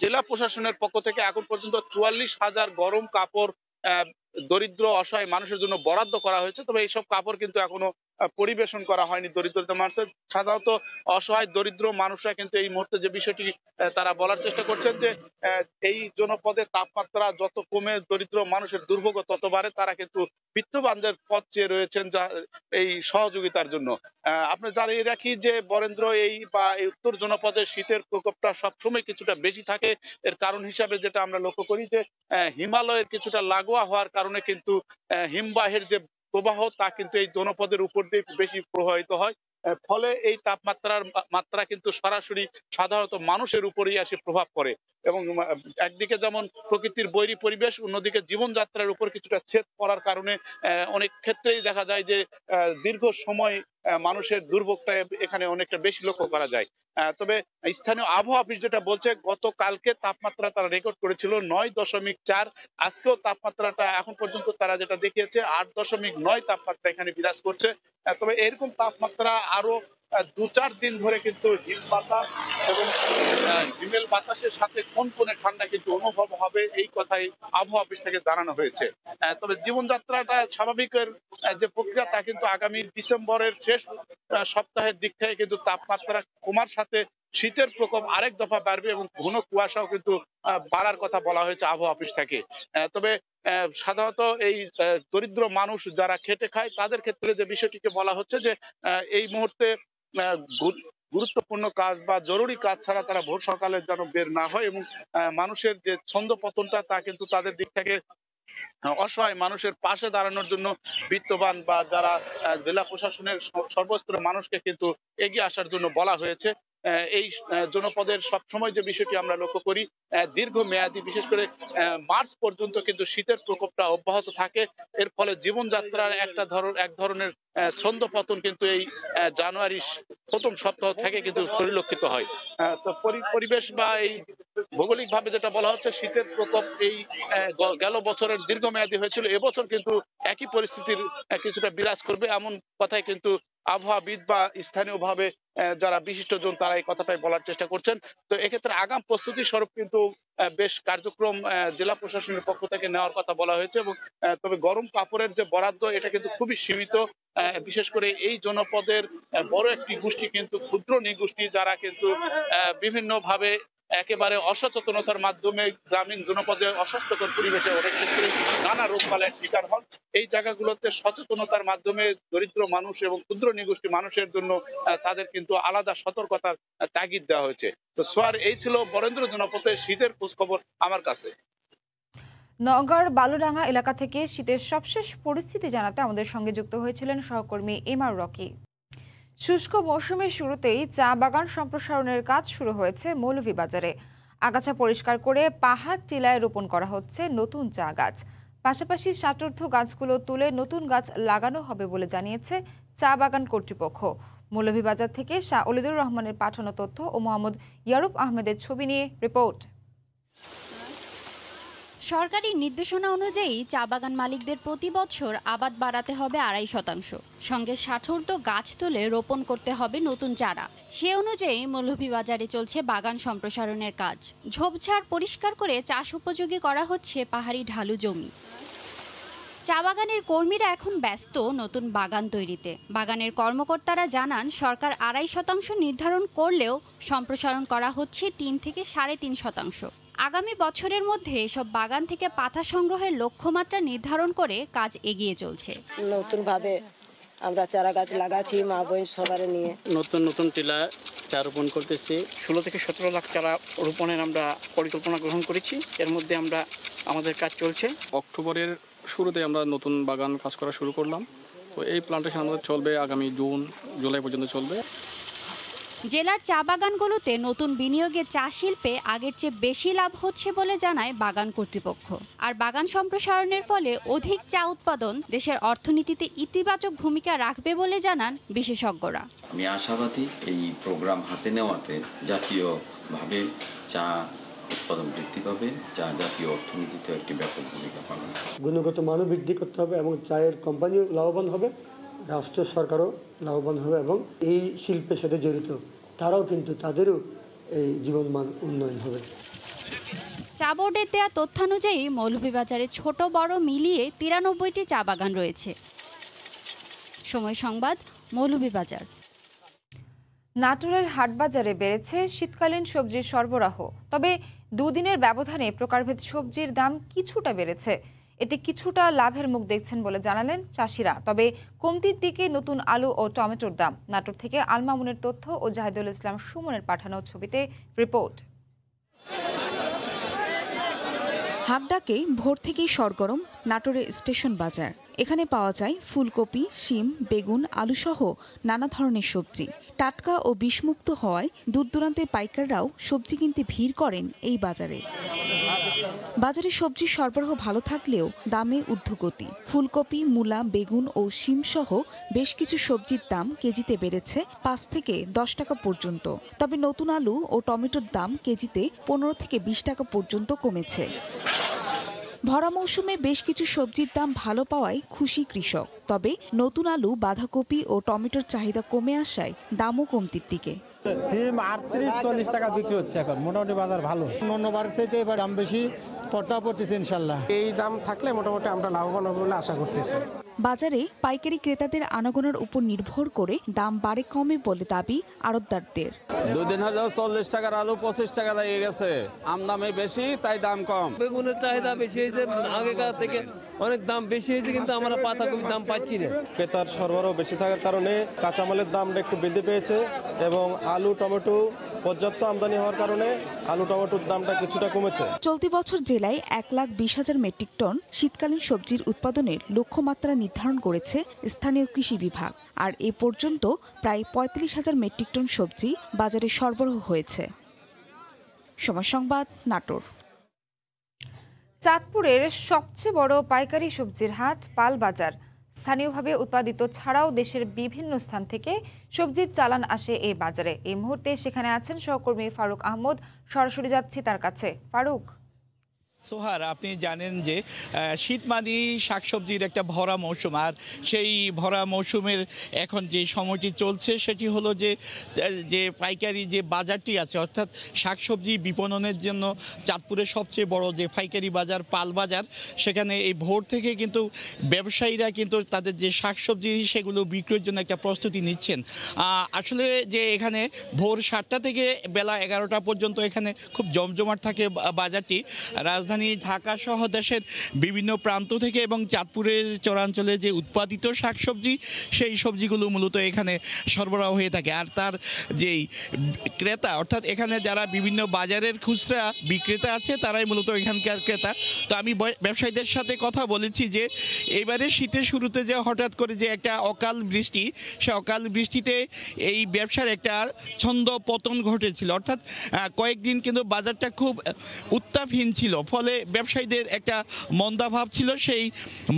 জেলা প্রশাসনের পক্ষ থেকে এখন পর্যন্ত 44,000 গরম কাপড় দরিদ্র অসহায় মানুষের জন্য বরাদ্দ করা হয়েছে। তবে এইসব কাপড় কিন্তু এখনো পরিবেশন করা হয়নি দরিদ্র মানুষের। সাধারণত অসহায় দরিদ্র মানুষরা কিন্তু এই মুহূর্তে যে বিষয়টি তারা বলার চেষ্টা করছেন যে এই জনপদে তাপমাত্রা যত কমে দরিদ্র মানুষের দুর্ভোগ তত বাড়ে, তারা কিন্তু বিত্তবানদের পথ চেয়ে রয়েছেন যা এই সহযোগিতার জন্য। আপনি জানিয়ে রাখি যে বরেন্দ্র এই উত্তর জনপদের শীতের প্রকোপটা সবসময় কিছুটা বেশি থাকে। এর কারণ হিসাবে যেটা আমরা লক্ষ্য করি যে হিমালয়ের কিছুটা লাগোয়া হওয়ার কারণে কিন্তু হিমবাহের যে প্রবাহ তা কিন্তু এই জনপদের উপর দিয়ে বেশি প্রবাহিত হয়। ফলে এই তাপমাত্রার মাত্রা কিন্তু সরাসরি সাধারণত মানুষের উপরেই এসে প্রভাব পড়ে এবং একদিকে যেমন প্রকৃতির বৈরী পরিবেশ, অন্যদিকে জীবনযাত্রার উপর কিছুটা ছেদ পড়ার কারণে অনেক ক্ষেত্রেই দেখা যায় যে দীর্ঘ সময় মানুষের দুর্ভোগটা এখানে অনেকটা বেশি লক্ষ্য করা যায়। তবে স্থানীয় আবহাওয়া অফিস যেটা বলছে গতকালকে তাপমাত্রা তারা রেকর্ড করেছিল 9.4, আজকেও তাপমাত্রাটা এখন পর্যন্ত তারা যেটা দেখিয়েছে 8.9 তাপমাত্রা এখানে বিরাজ করছে। তবে এরকম তাপমাত্রা আরো 2-4 দিন ধরে কিন্তু হিম বাতাস এবং হিমেল বাতাসের সাথে কনকনে ঠান্ডা কিন্তু অনুভব হবে, এই কথাই আবহাওয়া অফিস থেকে জানানো হয়েছে। তবে জীবনযাত্রাটা স্বাভাবিকের যে প্রক্রিয়া তা কিন্তু আগামী ডিসেম্বরের শেষ সপ্তাহের দিক থেকে কিন্তু তাপমাত্রা কমার সাথে শীতের প্রকোপ আরেক দফা বাড়বে এবং ঘন কুয়াশাও কিন্তু বাড়ার কথা বলা হয়েছে আবহাওয়া অফিস থেকে। তবে সাধারণত এই দরিদ্র মানুষ যারা খেটে খায় তাদের ক্ষেত্রে যে বিষয়টিকে বলা হচ্ছে যে এই মুহূর্তে গুরুত্বপূর্ণ কাজ বা জরুরি কাজ ছাড়া তারা ভোর সকালে যেন বের না হয় এবং মানুষের যে ছন্দপতনটা তা কিন্তু তাদের দিক থেকে অসহায় মানুষের পাশে দাঁড়ানোর জন্য বিত্তবান বা যারা জেলা প্রশাসনের সর্বস্তরের মানুষকে কিন্তু এগিয়ে আসার জন্য বলা হয়েছে। এই জনপদের সবসময় যে বিষয়টি আমরা লক্ষ্য করি দীর্ঘমেয়াদী বিশেষ করে মার্চ পর্যন্ত কিন্তু শীতের প্রকোপটা অব্যাহত থাকে। এর ফলে জীবনযাত্রার এক ধরনের ছন্দপতন কিন্তু এই জানুয়ারি প্রথম সপ্তাহ থেকে কিন্তু পরিলক্ষিত হয়। তো পরিবেশ বা এই ভৌগোলিক ভাবে যেটা বলা হচ্ছে শীতের প্রকোপ এই গেল বছরের দীর্ঘমেয়াদী হয়েছিল, এবছর কিন্তু একই পরিস্থিতির কিছুটা বিরাজ করবে এমন কথাই কিন্তু আবহাওয়াবিদ বা স্থানীয়ভাবে যারা বিশিষ্টজন তারা এই কথাটাই বলার চেষ্টা করছেন। তো এক্ষেত্রে আগাম প্রস্তুতি স্বরূপ কিন্তু বেশ কার্যক্রম জেলা প্রশাসনের পক্ষ থেকে নেওয়ার কথা বলা হয়েছে এবং তবে গরম কাপড়ের যে বরাদ্দ এটা কিন্তু খুবই সীমিত। বিশেষ করে এই জনপদের বড় একটি গোষ্ঠী কিন্তু ক্ষুদ্র নৃগোষ্ঠী যারা কিন্তু বিভিন্নভাবে একেবারে অসচেতনতার মাধ্যমে গ্রামীণ জনপদে অস্বাস্থ্যকর পরিবেশে অনেক ক্ষেত্রে নানা রোগবালাইয়ের শিকার হন। এই জায়গাগুলোতে সচেতনতার মাধ্যমে দরিদ্র মানুষ এবং ক্ষুদ্র নৃগোষ্ঠী মানুষের জন্য তাদের কিন্তু আলাদা সতর্কতার তাগিদ দেওয়া হয়েছে। তো সোয়ার এই ছিল বরেন্দ্র জনপদের শীতের খোঁজখবর আমার কাছে। নওগাঁর বালুডাঙ্গা এলাকা থেকে শীতের সবশেষ পরিস্থিতি জানাতে আমাদের সঙ্গে যুক্ত হয়েছিলেন সহকর্মী এমআর রকি। শুষ্ক মৌসুমের শুরুতেই চা বাগান সম্প্রসারণের কাজ শুরু হয়েছে মৌলভীবাজারে। আগাছা পরিষ্কার করে পাহাড় টিলায় রোপণ করা হচ্ছে নতুন চা গাছ। পাশাপাশি ষাটোর্ধ্ব গাছগুলো তুলে নতুন গাছ লাগানো হবে বলে জানিয়েছে চা বাগান কর্তৃপক্ষ। মৌলভীবাজার থেকে শাহ অলিদুর রহমানের পাঠানো তথ্য ও মোহাম্মদ ইয়ারুব আহমেদের ছবি নিয়ে রিপোর্ট। সরকারি নির্দেশনা অনুযায়ী চা বাগান মালিকদের প্রতি বছর আবাদ বাড়াতে হবে 2.5%, সঙ্গে ষাটোর্ধ্ব গাছ তুলে রোপণ করতে হবে নতুন চারা। সে অনুযায়ী মৌলভীবাজারে চলছে বাগান সম্প্রসারণের কাজ। ঝোপঝাড় পরিষ্কার করে চাষ উপযোগী করা হচ্ছে পাহাড়ি ঢালু জমি। চা বাগানের কর্মীরা এখন ব্যস্ত নতুন বাগান তৈরিতে। বাগানের কর্মকর্তারা জানান সরকার 2.5% নির্ধারণ করলেও সম্প্রসারণ করা হচ্ছে 3 থেকে 3.5%। আগামী বছরের মধ্যে এসব বাগান থেকে পাতা সংগ্রহের লক্ষ্যমাত্রা নির্ধারণ করে কাজ এগিয়ে চলছে। নতুনভাবে আমরা চারা গাছ লাগাচ্ছি মা বোন সবারে নিয়ে। নতুন টিলা চা রোপণ করতেছি। 16 থেকে 17 লাখ চারা রোপণের আমরা পরিকল্পনা গ্রহণ করেছি। এর মধ্যে আমাদের কাজ চলছে। অক্টোবরের শুরুতে আমরা নতুন বাগান কাজ করা শুরু করলাম। তো এই প্লান্টেশন আমাদের চলবে আগামী জুন জুলাই পর্যন্ত চলবে। জেলার চা বাগানগুলোতে নতুন বিনিয়োগে চা শিল্পে আগের চেয়ে বেশি লাভ হচ্ছে বলে জানায় বাগান কর্তৃপক্ষ। আর বাগান সম্প্রসারণের ফলে অধিক চা উৎপাদন দেশের অর্থনীতিতে ইতিবাচক ভূমিকা রাখবে বলে জানান বিশেষজ্ঞরা। আমি আশাবাদী এই প্রোগ্রাম হাতে নেওয়াতে জাতীয়ভাবে চা উৎপাদন বৃদ্ধি পাবে, চা জাতীয় অর্থনীতিতে একটি ব্যাপক ভূমিকা পালন করবে। গুণগত মানও বৃদ্ধি করতে হবে এবং চায়ের কোম্পানিও লাভবান হবে, রাষ্ট্র সরকারও লাভবান হবে এবং এই শিল্পের সাথে জড়িত তারাও কিন্তু তাদেরও এই জীবনমান উন্নয়ন হবে। চা বোর্ডের দেয়া তথ্যানুযায়ী মৌলভীবাজারে ছোট বড় মিলিয়ে 93টি চা বাগান রয়েছে। সময় সংবাদ, মৌলভীবাজার। নাটোরের হাটবাজারে বেড়েছে শীতকালীন সবজির সরবরাহ, তবে দুদিনের ব্যবধানে প্রকারভেদ সবজির দাম কিছুটা বেড়েছে। এতে কিছুটা লাভের মুখ দেখছেন বলে জানালেন চাষিরা, তবে কমতির দিকে নতুন আলু ও টমেটোর দাম। নাটোর থেকে আলমামুনের তথ্য ও জাহিদুল ইসলাম সুমনের পাঠানো ছবিতে রিপোর্ট। হাটডাকে ভোর থেকেই সরগরম নাটোরের স্টেশন বাজার। এখানে পাওয়া যায় ফুলকপি, শিম, বেগুন, আলুসহ নানা ধরনের সবজি। টাটকা ও বিষমুক্ত হওয়ায় দূরদূরান্তের পাইকাররাও সবজি কিনতে ভিড় করেন এই বাজারে। বাজারে সবজির সরবরাহ ভালো থাকলেও দামে ঊর্ধ্বগতি। ফুলকপি, মূলা, বেগুন ও শিম সহ বেশ কিছু সবজির দাম কেজিতে বেড়েছে 5 থেকে 10 টাকা পর্যন্ত। তবে নতুন আলু ও টমেটোর দাম কেজিতে 15 থেকে 20 টাকা পর্যন্ত কমেছে। ভরা মৌসুমে বেশ কিছু সবজির দাম ভালো পাওয়ায় খুশি কৃষক, তবে নতুন আলু, বাঁধাকপি ও টমেটোর চাহিদা কমে আসায় দামও কমতির দিকে। সিম 38-40 টাকা বিক্রি হচ্ছে এখন, মোটামুটি বাজার ভালো। অন্যবার চাইতে এবার দাম বেশি পড়তেছে ইনশাল্লাহ। এই দাম থাকলে মোটামুটি আমরা লাভবান হব বলে আশা করতেছি। বাজারে পাইকারি ক্রেতাদের আনাগোনার উপর নির্ভর করে দাম বাড়ে কমে বলে দাবি আড়তদারদের। 2 দিন হলেও 40 টাকার আলু 25 টাকা লেগে গেছে, আমদামি বেশি তাই দাম কম। বেগুনের চাহিদা বেশি হয়েছে, আগেকার থেকে অনেক দাম বেশি হয়েছে, কিন্তু আমরা পাতাকপির দাম পাচ্ছি না। ক্রেতার সরবরাহ বেশি থাকার কারণে কাঁচামালের দামটা একটু বৃদ্ধি পেয়েছে এবং আলু টমেটো পর্যাপ্ত আমদানি হওয়ার কারণে আলু টমেটোর দামটা কিছুটা কমেছে। চলতি বছর জেলায় 1,20,000 মেট্রিক টন শীতকালীন সবজির উৎপাদনের লক্ষ্যমাত্রা নির্ধারণ করেছে স্থানীয় কৃষি বিভাগ। আর এ পর্যন্ত প্রায় 35,000 মেট্রিক টন সবজি বাজারে সরবরাহ হয়েছে। সময় সংবাদ, নাটোর। চাঁদপুরের সবচেয়ে বড় পাইকারি সবজির হাট পাল বাজার। স্থানীয়ভাবে উৎপাদিত ছাড়াও দেশের বিভিন্ন স্থান থেকে সবজির চালান আসে এই বাজারে। এই মুহূর্তে সেখানে আছেন সহকর্মী ফারুক আহমদ, সরাসরি যাচ্ছি তার কাছে। ফারুক। সোহার, আপনি জানেন যে শীত মানেই শাকসবজির একটা ভরা মৌসুম, আর সেই ভরা মৌসুমের এখন যে সময়টি চলছে সেটি হলো যে পাইকারি যে বাজারটি আছে, অর্থাৎ শাকসবজি বিপণনের জন্য চাঁদপুরের সবচেয়ে বড় যে পাইকারি বাজার পাল বাজার, সেখানে এই ভোর থেকে কিন্তু ব্যবসায়ীরা কিন্তু তাদের যে শাকসবজি সেগুলো বিক্রির জন্য একটা প্রস্তুতি নিচ্ছেন। আসলে যে এখানে ভোর 7টা থেকে বেলা 11টা পর্যন্ত এখানে খুব জমজমাট থাকে বাজারটি। রাজধানী ঢাকা সহ দেশের বিভিন্ন প্রান্ত থেকে এবং চাঁদপুরের চরাঞ্চলে যে উৎপাদিত শাকসবজি সেই সবজিগুলো মূলত এখানে সরবরাহ হয়ে থাকে। আর তার যেই ক্রেতা, অর্থাৎ এখানে যারা বিভিন্ন বাজারের খুচরা বিক্রেতা আছে তারাই মূলত এখানকার ক্রেতা। তো আমি ব্যবসায়ীদের সাথে কথা বলেছি যে এবারে শীতের শুরুতে যে হঠাৎ করে যে একটা অকাল বৃষ্টি, সে অকাল বৃষ্টিতে এই ব্যবসার একটা ছন্দ পতন ঘটেছিল, অর্থাৎ কয়েকদিন কিন্তু বাজারটা খুব উত্তাপহীন ছিল, ফলে ব্যবসায়ীদের একটা মন্দাভাব ছিল। সেই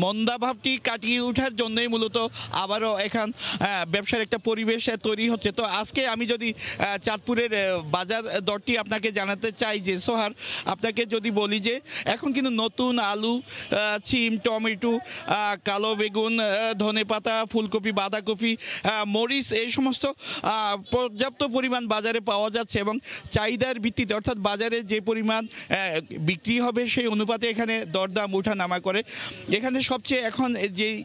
মন্দাভাবটি কাটিয়ে ওঠার জন্যই মূলত আবারও এখন ব্যবসার একটা পরিবেশ তৈরি হচ্ছে। তো আজকে আমি যদি চাঁদপুরের বাজার দরটি আপনাকে জানাতে চাই যে সোহার, আপনাকে যদি বলি যে এখন কিন্তু নতুন আলু, সিম, টমেটো, কালো বেগুন, ধনেপাতা, ফুলকপি, বাঁধাকপি, মরিচ এই সমস্ত পর্যাপ্ত পরিমাণ বাজারে পাওয়া যাচ্ছে এবং চাহিদার ভিত্তিতে, অর্থাৎ বাজারে যে পরিমাণ বিক্রি হবে সেই অনুপাতে এখানে দরদাম ওঠানামা করে। এখানে সবচেয়ে এখন যেই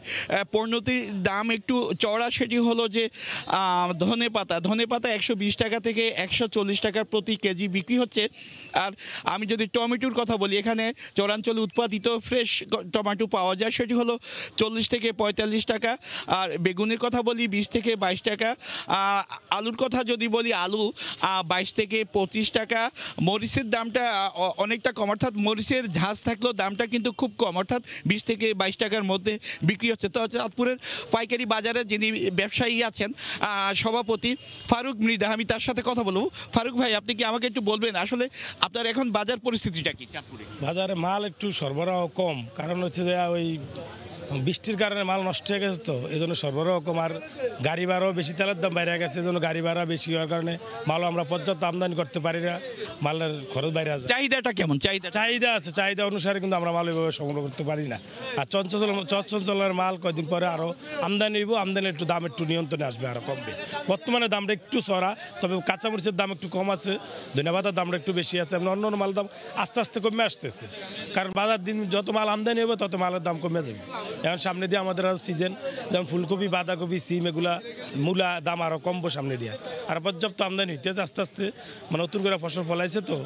পণ্যটির দাম একটু চড়া সেটি হলো যে ধনেপাতা 120 টাকা থেকে 140 টাকা প্রতি কেজি বিক্রি হচ্ছে। আর আমি যদি টমেটোর কথা বলি, এখানে চরাঞ্চলে উৎপাদিত ফ্রেশ টমেটো পাওয়া যায়, সেটি হলো 40 থেকে 45 টাকা। আর বেগুনের কথা বলি 20 থেকে 22 টাকা। আলুর কথা যদি বলি, আলু 22 থেকে 25 টাকা। মরিচের দামটা অনেকটা কম, অর্থাৎ মরিচের ঝাঁজ থাকলেও দামটা কিন্তু খুব কম, অর্থাৎ 20 থেকে 22 টাকার মধ্যে বিক্রি হচ্ছে। তো চাঁদপুরের পাইকারি বাজারে যিনি ব্যবসায়ী আছেন, সভাপতি ফারুক মৃধা, আমি তার সাথে কথা বলবো। ফারুক ভাই, আপনি কি আমাকে একটু বলবেন আসলে আপনার এখন বাজার পরিস্থিতিটা কি চাঁদপুরে? বাজারে মাল একটু সরবরাহ কম, কারণ হচ্ছে যে ওই বৃষ্টির কারণে মাল নষ্ট হয়ে গেছে, তো এই জন্য সরবরাহ কম, আর গাড়ি ভাড়াও বেশি, তেলের দাম বাইরে গেছে, এই জন্য গাড়ি ভাড়া বেশি হওয়ার কারণে মালও আমরা পর্যাপ্ত আমদানি করতে পারি না, মালের খরচ বাইরে আছে। চাহিদাটা কেমন? চাহিদা আছে, চাহিদা অনুসারে কিন্তু আমরা মাল এভাবে সংগ্রহ করতে পারি না। আর চঞ্চলের মাল কয়েকদিন পরে আরও আমদানি নিব, আমদানি একটু দাম একটু নিয়ন্ত্রণে আসবে, আরও কমবে। বর্তমানে দামটা একটু চড়া, তবে কাঁচামরিচের দাম একটু কম আছে, ধনিয়া পাতার দামটা একটু বেশি আছে, এমনি অন্য মাল দাম আস্তে আস্তে কমে আসতেছে, কারণ বাজার দিন যত মাল আমদানি হবে তত মালের দাম কমে যাবে। এখন সামনে দিয়ে আমাদের আরও সিজন, যেমন ফুলকপি, বাঁধাকপি, সিম, এগুলা মূলা দাম আরও কমবো সামনে দিয়ে, আর পর্যাপ্ত আমদানি হইতেছে আস্তে আস্তে, মানে নতুন করে ফসল ফলাইছে তো,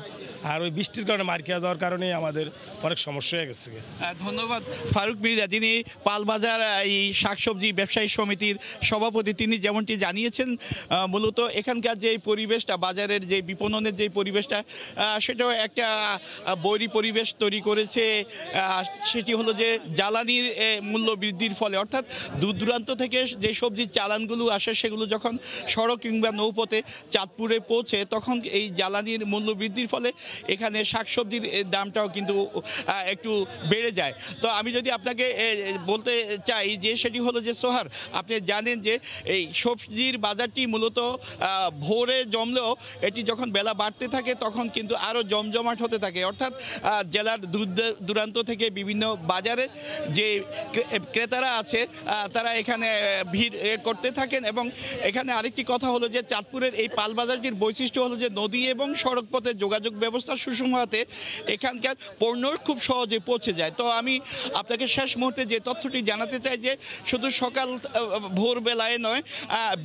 আর ওই বৃষ্টির কারণে মার খেয়ে যাওয়ার কারণে আমাদের অনেক সমস্যা হয়ে গেছে। ধন্যবাদ ফারুক মির্জা, যিনি পালবাজার এই শাকসবজি ব্যবসায়ী সমিতির সভাপতি। তিনি যেমনটি জানিয়েছেন, মূলত এখানকার যে পরিবেশটা, বাজারের যে বিপণনের যে পরিবেশটা, সেটাও একটা বৈরী পরিবেশ তৈরি করেছে। সেটি হলো যে জ্বালানির মূল্য বৃদ্ধির ফলে, অর্থাৎ দূর দূরান্ত থেকে যে সবজির চালানগুলো আসে সেগুলো যখন সড়ক কিংবা নৌপথে চাঁদপুরে পৌঁছে, তখন এই জ্বালানির মূল্য বৃদ্ধির ফলে এখানে শাকসবজির দামটাও কিন্তু একটু বেড়ে যায়। তো আমি যদি আপনাকে বলতে চাই যে সেটি হলো যে সোহার, আপনি জানেন যে এই সবজির বাজারটি মূলত ভোরে জমলেও এটি যখন বেলা বাড়তে থাকে তখন কিন্তু আরও জমজমাট হতে থাকে, অর্থাৎ জেলার দূর দূরান্ত থেকে বিভিন্ন বাজারে যে ক্রেতারা আছে তারা এখানে ভিড় করতে থাকেন। এবং এখানে আরেকটি কথা হলো যে চাঁদপুরের এই পালবাজারটির বৈশিষ্ট্য হলো যে নদী এবং সড়ক পথে যোগাযোগ ব্যবস্থা সুষম হওয়াতে এখানকার পণ্য খুব সহজে পৌঁছে যায়। তো আমি আপনাকে শেষ মুহূর্তে যে তথ্যটি জানাতে চাই যে শুধু সকাল ভোরবেলায় নয়,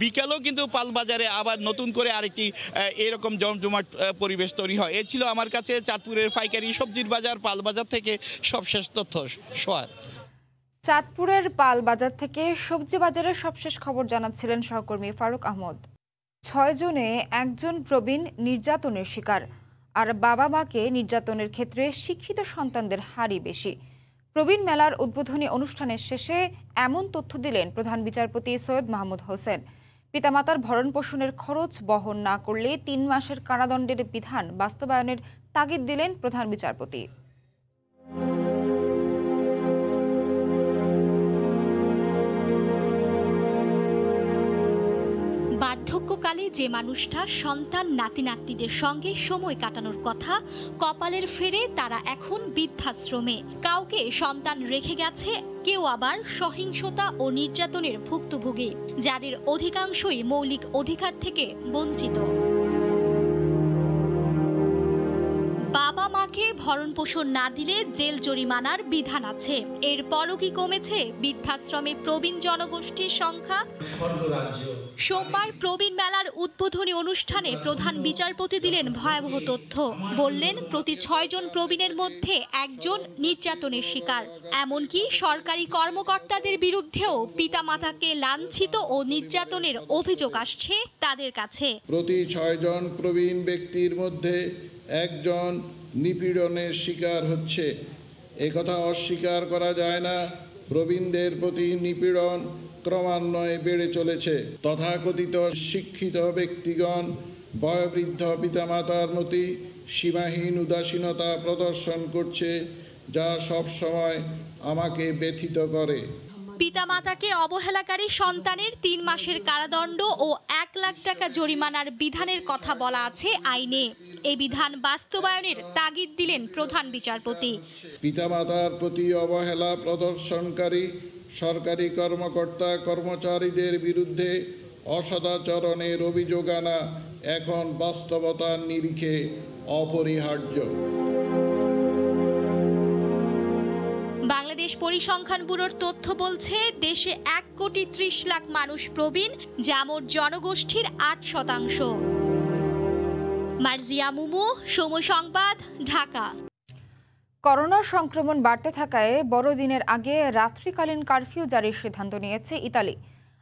বিকালেও কিন্তু পালবাজারে আবার নতুন করে আরেকটি এরকম জমজমাট পরিবেশ তৈরি হয়। এ ছিল আমার কাছে চাঁদপুরের পাইকারি সবজির বাজার পালবাজার থেকে সবশেষ তথ্য। সোয়ার, চাঁদপুরের পালবাজার থেকে সবজি বাজারের সবশেষ খবর জানাচ্ছিলেন সহকর্মী ফারুক আহমদ। 6 জনে একজন প্রবীণ নির্যাতনের শিকার, আর বাবা মাকে নির্যাতনের ক্ষেত্রে শিক্ষিত সন্তানদের হারই বেশি। প্রবীণ মেলার উদ্বোধনী অনুষ্ঠানের শেষে এমন তথ্য দিলেন প্রধান বিচারপতি সৈয়দ মাহমুদ হোসেন। পিতামাতার ভরণ পোষণের খরচ বহন না করলে 3 মাসের কারাদণ্ডের বিধান বাস্তবায়নের তাগিদ দিলেন প্রধান বিচারপতি। বার্ধক্যকালে যে মানুষটা সন্তান নাতি নাতনিদের সঙ্গে সময় কাটানোর কথা কপালের ফেরে, তারা এখন বৃদ্ধাশ্রমে। কাউকে সন্তান রেখে গেছে, কেউ আবার সহিংসতা ও নির্যাতনের ভুক্তভোগী, যাদের অধিকাংশই মৌলিক অধিকার থেকে বঞ্চিত। বাবা মাকে ভরণ পোষণ না দিলে জেল জরিমানার বিধান আছে। এরপরও কি কমেছে বৃদ্ধাশ্রমে প্রবীণ জনগোষ্ঠীর সংখ্যা? সোমবার প্রবীণ মেলার উদ্বোধনী অনুষ্ঠানে প্রধান বিচারপতি দিলেন ভয়াবহ তথ্য। বললেন, প্রতি 6 জন প্রবীণের মধ্যে একজন নির্যাতনের শিকার। এমনকি সরকারি কর্মকর্তাদের বিরুদ্ধেও পিতামাতাকে লাঞ্ছিত ও নির্যাতনের অভিযোগ আসছে তাদের কাছে। প্রতি 6 জন প্রবীণ ব্যক্তির মধ্যে একজন নিপীড়নের শিকার হচ্ছে, একথা অস্বীকার করা যায় না। প্রবীণদের প্রতি নিপীড়ন ক্রমান্বয়ে বেড়ে চলেছে। তথাকথিত শিক্ষিত ব্যক্তিগণ বয়োবৃদ্ধ পিতামাতার প্রতি সীমাহীন উদাসীনতা প্রদর্শন করছে, যা সবসময় আমাকে ব্যথিত করে। পিতামাতাকে অবহেলাকারী সন্তানের 3 মাসের কারাদণ্ড ও 1 লাখ টাকা জরিমানার বিধানের কথা বলা আছে আইনে। এই বিধান বাস্তবায়নের তাগিদ দিলেন প্রধান বিচারপতি। পিতামাতার প্রতি অবহেলা প্রদর্শনকারী সরকারি কর্মকর্তা কর্মচারীদের বিরুদ্ধে অসদাচরণের অভিযোগ আনা এখন বাস্তবতার নিরিখে অপরিহার্য। বাংলাদেশ পরিসংখ্যান ব্যুরোর তথ্য বলছে, দেশে 1,30,00,000 মানুষ প্রবীণ, যা মোট জনগোষ্ঠীর 8%। মার্জিয়া মুমু, সময় সংবাদ, ঢাকা। করোনা সংক্রমণ বাড়তে থাকায় বড়দিনের আগে রাত্রিকালীন কারফিউ জারির সিদ্ধান্ত নিয়েছে ইতালি।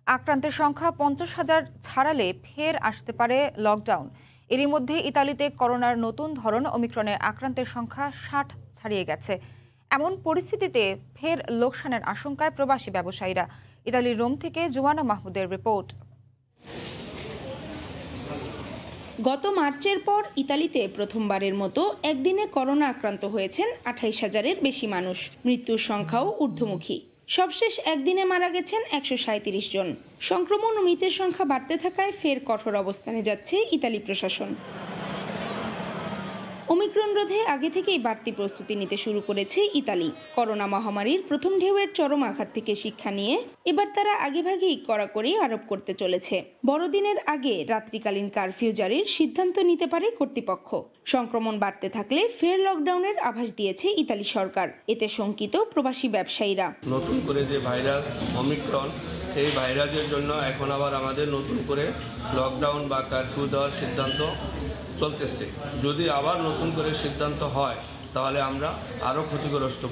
আক্রান্তের সংখ্যা 50,000 ছাড়ালে ফের আসতে পারে লকডাউন। এরই মধ্যে ইতালিতে করোনার নতুন ধরন ওমিক্রনের আক্রান্তের সংখ্যা 60 ছাড়িয়ে গেছে। এমন পরিস্থিতিতে ফের লোকসানের আশঙ্কায় প্রবাসী ব্যবসায়ীরা। ইতালির রোম থেকে জুয়ানা মাহমুদের রিপোর্ট। গত মার্চের পর ইতালিতে প্রথমবারের মতো একদিনে করোনা আক্রান্ত হয়েছেন 28,000-এর বেশি মানুষ। মৃত্যুর সংখ্যাও ঊর্ধ্বমুখী। সবশেষ একদিনে মারা গেছেন 137 জন। সংক্রমণ ও মৃতের সংখ্যা বাড়তে থাকায় ফের কঠোর অবস্থানে যাচ্ছে ইতালি প্রশাসন। ওমিক্রন রোধে আগে থেকেই বাড়তি প্রস্তুতি নিতে শুরু করেছে ইতালি। করোনা মহামারীর প্রথম ঢেউয়ের চরম আঘাত থেকে শিক্ষা নিয়ে এবার তারা আগেভাগেই কড়াকড়ি আরোপ করতে চলেছে। বড়দিনের আগে রাত্রিকালীন কারফিউ জারির সিদ্ধান্ত নিতে পারে কর্তৃপক্ষ। সংক্রমণ বাড়তে থাকলে ফের লকডাউনের আভাস দিয়েছে ইতালি সরকার। এতে শঙ্কিত প্রবাসী ব্যবসায়ীরা। নতুন করে যে ভাইরাস ওমিক্রন, এই ভাইরাসের জন্য এখন আবার আমাদের নতুন করে লকডাউন বা কারফিউ দেওয়ার সিদ্ধান্ত চলতেছে। যদি আবার নতুন করে সিদ্ধান্ত হয় তাহলে আমরা আরও ক্ষতিগ্রস্ত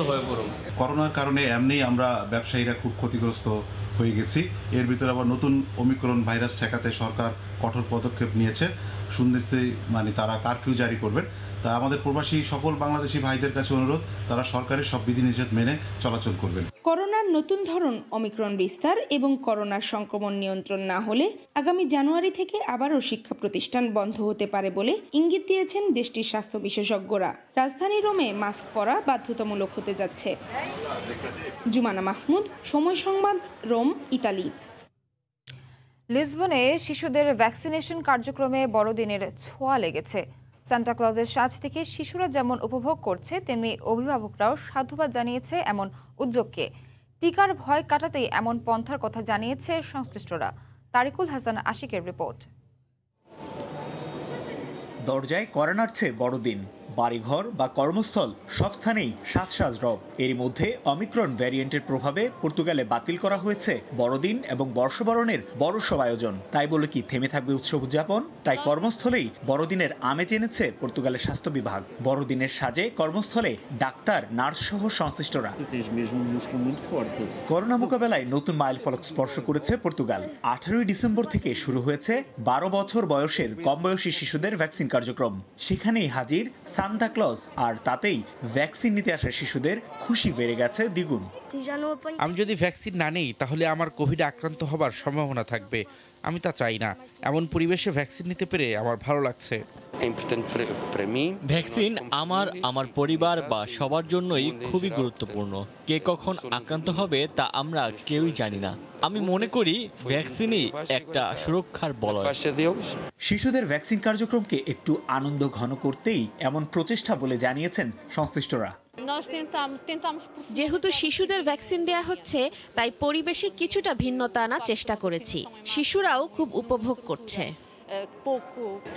হয়ে পড়ব। করোনার কারণে এমনি আমরা ব্যবসায়ীরা খুব ক্ষতিগ্রস্ত হয়ে গেছি। এর ভিতরে আবার নতুন ওমিক্রন ভাইরাস ঠেকাতে সরকার কঠোর পদক্ষেপ নিয়েছে। শুনতেছি তারা কারফিউ জারি করবেন। তা আমাদের প্রবাসী সকল বাংলাদেশি ভাইদের কাছে অনুরোধ, তারা সরকারের সব বিধিনিষেধ মেনে চলাচল করবেন। করোনার নতুন ধরন ওমিক্রন বিস্তার এবং করোনার সংক্রমণ নিয়ন্ত্রণ না হলে আগামী জানুয়ারি থেকে আবারও শিক্ষা প্রতিষ্ঠান বন্ধ হতে পারে বলে ইঙ্গিত দিয়েছেন দেশটির স্বাস্থ্য বিশেষজ্ঞরা। রাজধানী রোমে মাস্ক পরা বাধ্যতামূলক হতে যাচ্ছে। জুমানা মাহমুদ, সময় সংবাদ, রোম, ইতালি। লিসবনে শিশুদের ভ্যাকসিনেশন কার্যক্রমে বড়দিনের ছোঁয়া লেগেছে। সান্টা ক্লজের সাজ থেকে শিশুরা যেমন উপভোগ করছে, তেমনি অভিভাবকরাও সাধুবাদ জানিয়েছে এমন উদ্যোগকে। টিকার ভয় কাটাতেই এমন পন্থার কথা জানিয়েছে সংশ্লিষ্টরা। তারিকুল হাসান আশিকের রিপোর্ট। দরজায় কড়া নাড়ছে বড়দিন। বাড়িঘর বা কর্মস্থল সব স্থানেই সাজ রব। এরই মধ্যে অমিক্রন ভ্যারিয়েন্টের প্রভাবে পর্তুগালে বাতিল করা হয়েছে বড়দিন এবং বর্ষবরণের বড় সব আয়োজন। তাই বলে কি থেমে থাকবে উৎসব উদযাপন? তাই কর্মস্থলেই বড়দিনের আমেজ এনেছে পর্তুগালের স্বাস্থ্য বিভাগ। বড়দিনের সাজে কর্মস্থলে ডাক্তার, নার্স সহ সংশ্লিষ্টরা। করোনা মোকাবেলায় নতুন মাইলফলক স্পর্শ করেছে পর্তুগাল। 18 ডিসেম্বর থেকে শুরু হয়েছে 12 বছর বয়সের কম বয়সী শিশুদের ভ্যাকসিন কার্যক্রম। সেখানেই হাজির সান্তা ক্লজ, আর তাতেই ভ্যাকসিন নিতে আসা শিশুদের খুশি বেড়ে গেছে দ্বিগুণ। আমি যদি ভ্যাকসিন না নেই তাহলে আমার কোভিডে আক্রান্ত হবার সম্ভাবনা থাকবে। আমি তা চাই না। এমন পরিবেশে ভ্যাকসিন নিতে পেরে আমার ভালো লাগছে। ভ্যাকসিন আমার পরিবার বা সবার জন্যই খুবই গুরুত্বপূর্ণ। কে কখন আক্রান্ত হবে তা আমরা কেউই জানি না। আমি মনে করি ভ্যাকসিনই একটা সুরক্ষার বলয়। শিশুদের ভ্যাকসিন কার্যক্রমকে একটু আনন্দ ঘন করতেই এমন প্রচেষ্টা বলে জানিয়েছেন সংশ্লিষ্টরা। যেহেতু শিশুদের ভ্যাকসিন দেয়া হচ্ছে, তাই পরিবেশে কিছুটা ভিন্নতা আনার চেষ্টা করেছি। শিশুরাও খুব উপভোগ করছে।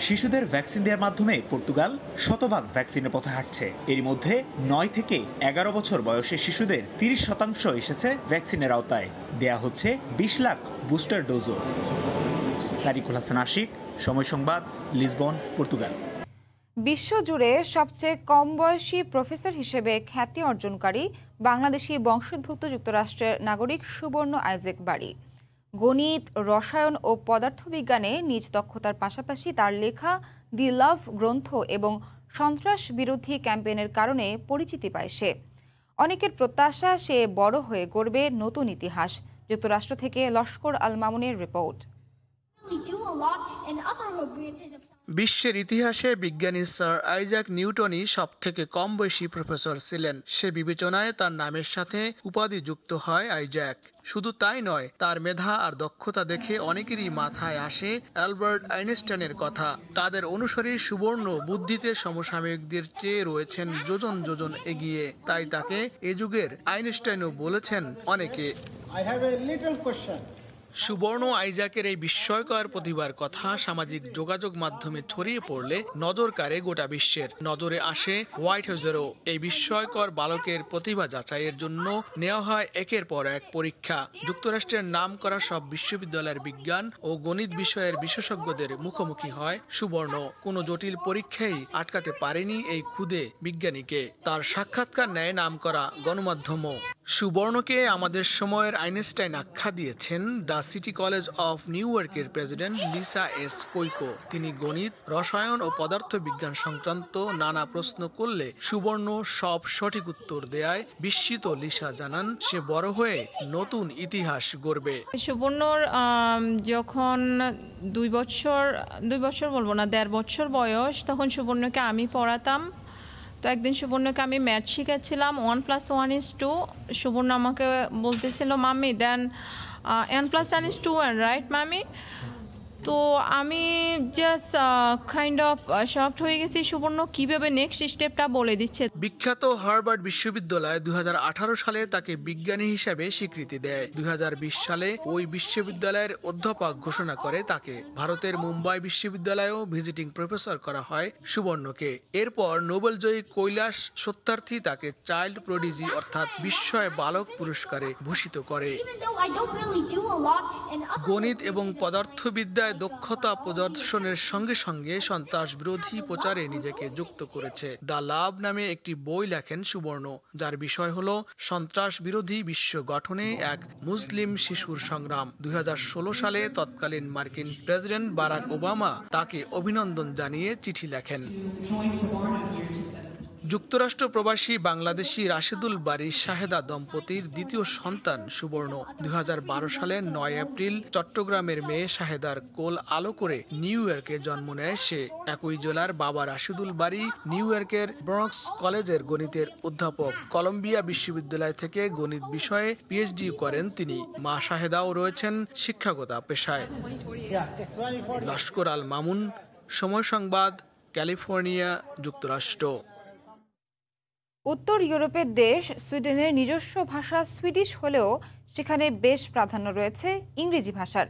শিশুদের ভ্যাকসিন দেওয়ার মাধ্যমে পর্তুগাল শতভাগ ভ্যাকসিনের পথে হাঁটছে। এর মধ্যে 9 থেকে 11 বছর বয়সী শিশুদের 30% এসেছে ভ্যাকসিনের আওতায়। দেয়া হচ্ছে 20 লাখ বুস্টার ডোজও। তারিকুল হাসান আশিক, সময় সংবাদ, লিসবন, পর্তুগাল। বিশ্বজুড়ে সবচেয়ে কম বয়সী প্রফেসর হিসেবে খ্যাতি অর্জনকারী বাংলাদেশি বংশোদ্ভূত যুক্তরাষ্ট্রের নাগরিক সুবর্ণ আইজ্যাক বারী। গণিত, রসায়ন ও পদার্থবিজ্ঞানে নিজ দক্ষতার পাশাপাশি তার লেখা দি লাভ গ্রন্থ এবং সন্ত্রাস বিরোধী ক্যাম্পেইনের কারণে পরিচিতি পায় সে। অনেকের প্রত্যাশা সে বড় হয়ে গড়বে নতুন ইতিহাস। যুক্তরাষ্ট্র থেকে লস্কর আল মামুনের রিপোর্ট। বিশ্বের ইতিহাসে বিজ্ঞানী স্যার আইজ্যাক নিউটনই সবথেকে কম বয়সী প্রফেসর ছিলেন। সে বিবেচনায় তার নামের সাথে উপাধি যুক্ত হয় আইজ্যাক। শুধু তাই নয়, তার মেধা আর দক্ষতা দেখে অনেকেরই মাথায় আসে অ্যালবার্ট আইনস্টাইনের কথা। তাদের অনুসারী সুবর্ণ বুদ্ধিতে সমসাময়িকদের চেয়ে রয়েছেন যোজন যোজন এগিয়ে। তাই তাকে এ যুগের আইনস্টাইনও বলেছেন অনেকে। সুবর্ণ আইজ্যাকের এই বিস্ময়কর প্রতিভার কথা সামাজিক যোগাযোগ মাধ্যমে ছড়িয়ে পড়লে নজর কাড়ে গোটা বিশ্বের। নজরে আসে হোয়াইট হাউসেরও। এই বিস্ময়কর বালকের প্রতিভা যাচাইয়ের জন্য নেওয়া হয় একের পর এক পরীক্ষা। যুক্তরাষ্ট্রের নামকরা সব বিশ্ববিদ্যালয়ের বিজ্ঞান ও গণিত বিষয়ের বিশেষজ্ঞদের মুখোমুখি হয় সুবর্ণ। কোনো জটিল পরীক্ষাই আটকাতে পারেনি এই ক্ষুদে বিজ্ঞানীকে। তার সাক্ষাৎকার নেয় নামকরা গণমাধ্যমও। সুবর্ণকে আমাদের সময়ের আইনস্টাইন আখ্যা দিয়েছেন the city college of new ইয়র্কের প্রেসিডেন্ট লিসা এস কৈকো। তিনি গণিত, রসায়ন ও পদার্থ বিজ্ঞান সংক্রান্ত নানা প্রশ্ন করলে সুবর্ণ সব সঠিক উত্তর দেয় বিস্মিত লিসা জানান সে বড় হয়ে নতুন ইতিহাস গড়বে। সুবর্ণর যখন 2 বছর বলবো না, 1.5 বছর বয়স, তখন সুবর্ণকে আমি পড়াতাম। তো একদিন সুবর্ণকে আমি ম্যাথ শিখাচ্ছিলাম 1+1=2। সুবর্ণ আমাকে বলতেছিল মাম্মি দেন n+n=2 রাইট মাম্মি। তো আমি জাস্ট কাইন্ড অফ শকড হয়ে গেছি, সুবর্ণ কিভাবে নেক্সট স্টেপটা বলে দিচ্ছে। বিখ্যাত হার্ভার্ড বিশ্ববিদ্যালয় 2018 সালে তাকে বিজ্ঞানী হিসেবে স্বীকৃতি দেয়। 2020 সালে ওই বিশ্ববিদ্যালয়ের অধ্যাপক ঘোষণা করে তাকে। ভারতের মুম্বাই বিশ্ববিদ্যালয়েও ভিজিটিং প্রফেসর করা হয় সুবর্ণকে। এরপর নোবেলজয়ী কৈলাস সত্যার্থী তাকে চাইল্ড প্রডিজি অর্থাৎ বিস্ময় বালক পুরস্কারে ভূষিত করে। গণিত এবং পদার্থবিদ্যায় দক্ষতা প্রদর্শনের সঙ্গে সঙ্গে সন্ত্রাস বিরোধী প্রচারে নিজেকে যুক্ত করেছে। দ্য লাভ নামে একটি বই লেখেন সুবর্ণ, যার বিষয় হলো সন্ত্রাস বিরোধী বিশ্ব গঠনে এক মুসলিম শিশুর সংগ্রাম। 2016 সালে তৎকালীন মার্কিন প্রেসিডেন্ট বারাক ওবামা তাকে অভিনন্দন জানিয়ে চিঠি লেখেন। যুক্তরাষ্ট্র প্রবাসী বাংলাদেশি রাশেদুল বারী শাহেদা দম্পতির দ্বিতীয় সন্তান সুবর্ণ। 2012 সালের 9 এপ্রিল চট্টগ্রামের মেয়ে শাহেদার কোল আলো করে নিউ ইয়র্কে জন্ম নেয় সে। একই জেলার বাবা রাশেদুল বারী নিউ ইয়র্কের ব্রঙ্কস কলেজের গণিতের অধ্যাপক। কলম্বিয়া বিশ্ববিদ্যালয় থেকে গণিত বিষয়ে পিএইচডি করেন তিনি। মা শাহেদাও রয়েছেন শিক্ষকতা পেশায়। লস্কর আল মামুন, সময় সংবাদ, ক্যালিফোর্নিয়া, যুক্তরাষ্ট্র। উত্তর ইউরোপের দেশ সুইডেনের নিজস্ব ভাষা সুইডিশ হলেও সেখানে বেশ প্রাধান্য রয়েছে ইংরেজি ভাষার।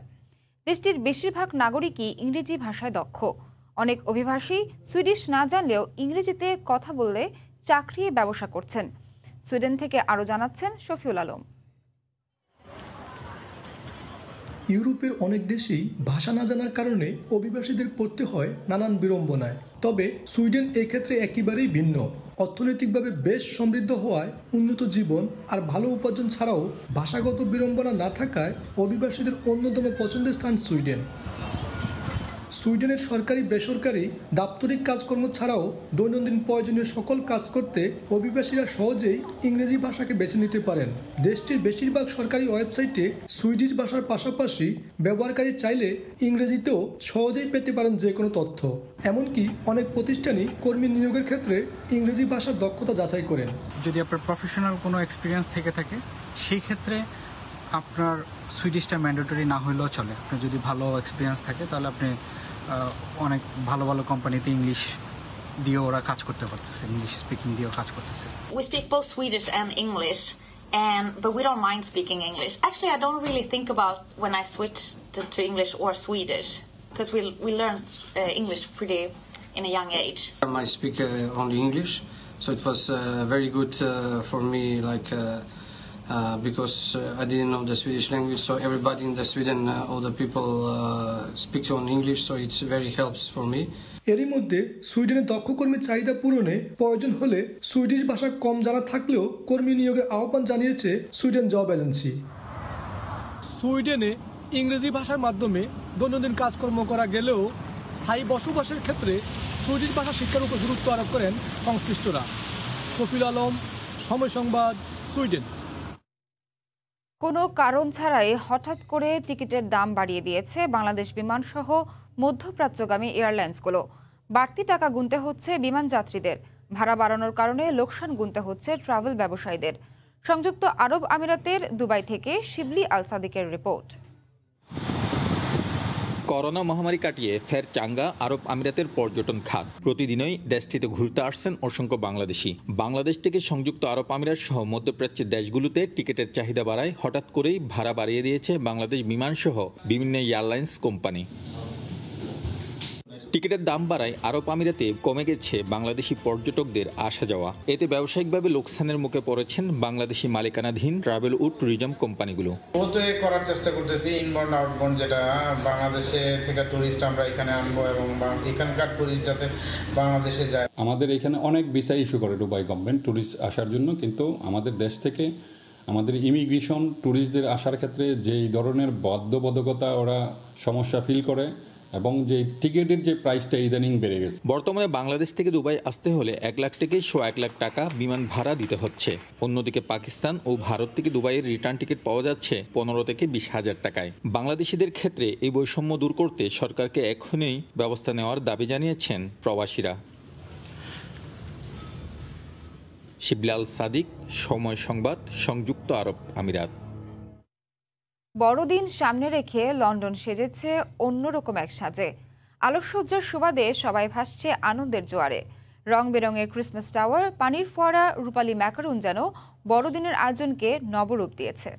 দেশটির বেশিরভাগ নাগরিকই ইংরেজি ভাষায় দক্ষ। অনেক অভিবাসী সুইডিশ না জানলেও ইংরেজিতে কথা বললে চাকরি ব্যবসা করছেন। সুইডেন থেকে আরও জানাচ্ছেন শফিউল আলম। ইউরোপের অনেক দেশেই ভাষা না জানার কারণে অভিবাসীদের পড়তে হয় নানান বিড়ম্বনায়। তবে সুইডেন এক্ষেত্রে একেবারেই ভিন্ন। অর্থনৈতিকভাবে বেশ সমৃদ্ধ হওয়ায় উন্নত জীবন আর ভালো উপার্জন ছাড়াও ভাষাগত বিড়ম্বনা না থাকায় অভিবাসীদের অন্যতম পছন্দের স্থান সুইডেন। সুইডেনের সরকারি বেসরকারি দাপ্তরিক কাজকর্ম ছাড়াও দৈনন্দিন প্রয়োজনীয় সকল কাজ করতে অভিবাসীরা সহজেই ইংরেজি ভাষাকে বেছে নিতে পারেন। দেশটির বেশিরভাগ সরকারি ওয়েবসাইটে সুইডিশ ভাষার পাশাপাশি ব্যবহারকারী চাইলে ইংরেজিতেও সহজেই পেতে পারেন যে কোনো তথ্য। এমনকি অনেক প্রতিষ্ঠানই কর্মী নিয়োগের ক্ষেত্রে ইংরেজি ভাষার দক্ষতা যাচাই করেন। যদি আপনার প্রফেশনাল কোনো এক্সপিরিয়েন্স থেকে থাকে সেই ক্ষেত্রে আপনার সুইডিশটা ম্যান্ডেটরি না হলেও চলে। আপনার যদি ভালো এক্সপিরিয়েন্স থাকে তাহলে আপনি অনেক ভালো ভালো কোম্পানিতে ইংলিশ দিয়ে ওরা কাজ করতে পারতেছে, ইংলিশ স্পিকিং দিয়েও কাজ করতেছে। We speak both Swedish and English, but we don't mind speaking English. Actually, I don't really think about when I switch to English or Swedish because we learn English pretty in a young age. I speak only English, so it was very good for me, like. Because I didn't know the Swedish language, so everybody in the Sweden, all the people speak only English, so it very helps for me. এরই মধ্যে সুইডেনের দক্ষ কর্মীর চাহিদা পূরণে প্রয়োজন হলে Swedish ভাষা কম জানা থাকলেও কর্মী নিয়োগের আহ্বান জানিয়েছে সুইডেন জব এজেন্সি। সুইডেনে ইংরেজি ভাষার মাধ্যমে দৈনন্দিন কাজকর্ম করা গেলেও স্থায়ী বসবাসের ক্ষেত্রে সুইডিশ ভাষা শিক্ষার উপর গুরুত্ব আরোপ করেন সংশ্লিষ্টরা। শফিউল আলম, সময় সংবাদ, সুইডেন। কোনো কারণ ছাড়াই হঠাৎ করে টিকিটের দাম বাড়িয়ে দিয়েছে বাংলাদেশ বিমান সহ মধ্যপ্রাচ্যগামী এয়ারলাইন্সগুলো। বাড়তি টাকা গুনতে হচ্ছে বিমান যাত্রীদের। ভাড়া বাড়ানোর কারণে লোকসান গুনতে হচ্ছে ট্রাভেল ব্যবসায়ীদের। সংযুক্ত আরব আমিরাতের দুবাই থেকে শিবলি আল সাদিকের রিপোর্ট। করোনা মহামারী কাটিয়ে ফের চাঙ্গা আরব আমিরাতের পর্যটন খাত। প্রতিদিনই দেশটিতে ঘুরতে আসছেন অসংখ্য বাংলাদেশি। বাংলাদেশ থেকে সংযুক্ত আরব আমিরাত সহ মধ্যপ্রাচ্যের দেশগুলোতে টিকিটের চাহিদা বাড়ায় হঠাৎ করেই ভাড়া বাড়িয়ে দিয়েছে বাংলাদেশ বিমান সহ বিভিন্ন এয়ারলাইন্স কোম্পানি। টিকিটের দাম বাড়ায় আরব আমিরাতে কমে গেছে বাংলাদেশি পর্যটকদের আসা যাওয়া। এতে ব্যবসায়িকভাবে লোকসানের মুখে পড়েছেন বাংলাদেশি মালিকানাধীন ট্রাভেল ও ট্যুরিজম কোম্পানিগুলো। করার চেষ্টা করতেছি ইনবাউন্ড আউটবাউন্ড, যেটা বাংলাদেশে থেকে টুরিস্ট আমরা এখানে আনবো এবং এখানকার টুরিস্ট যাতে বাংলাদেশে যায়। আমাদের এখানে অনেক ভিসা ইস্যু করে দুবাই গভর্নমেন্ট টুরিস্ট আসার জন্য, কিন্তু আমাদের দেশ থেকে আমাদের ইমিগ্রেশন টুরিস্টদের আসার ক্ষেত্রে যেই ধরনের বাধ্যবাধকতা ওরা সমস্যা ফিল করে এবং যে টিকিটের যে প্রাইসটা ইদানিং বেড়ে গেছে। বর্তমানে বাংলাদেশ থেকে দুবাই আসতে হলে 1 লাখ থেকে 1.1 লাখ টাকা বিমান ভাড়া দিতে হচ্ছে। অন্যদিকে পাকিস্তান ও ভারত থেকে দুবাইয়ের রিটার্ন টিকিট পাওয়া যাচ্ছে 15 থেকে 20 হাজার টাকায়। বাংলাদেশিদের ক্ষেত্রে এই বৈষম্য দূর করতে সরকারকে এখনই ব্যবস্থা নেওয়ার দাবি জানিয়েছেন প্রবাসীরা। শিবলাল সাদিক, সময় সংবাদ, সংযুক্ত আরব আমিরাত। বড়দিন সামনে রেখে লন্ডন সেজেছে অন্যরকম এক সাজে। আলোকসজ্জার সুবাদে সবাই ভাসছে আনন্দের জোয়ারে। রং বেরঙের ক্রিসমাস টাওয়ার, পানির ফোয়ারা, রূপালী ম্যাকারুন যেন বড়দিনের আয়োজনকে নবরূপ দিয়েছে।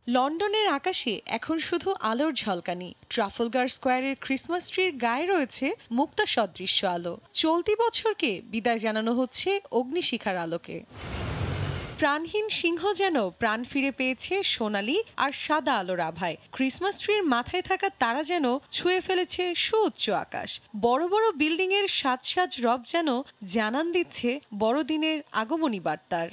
লন্ডনের আকাশে এখন শুধু আলোর ঝলকানি। ট্রাফলগার স্কোয়ারের ক্রিসমাস ট্রির গায়ে রয়েছে মুক্তা সদৃশ্য আলো। চলতি বছরকে বিদায় জানানো হচ্ছে অগ্নিশিখার আলোকে। প্রাণহীন সিংহ যেন প্রাণ ফিরে পেয়েছে সোনালি আর সাদা আলোর আভায়। ক্রিসমাস ট্রির মাথায় থাকা তারা যেন ছুঁয়ে ফেলেছে সুউচ্চ আকাশ। বড় বড় বিল্ডিং এর সাজ সাজ রব যেন জানান দিচ্ছে বড়দিনের আগমনী বার্তার।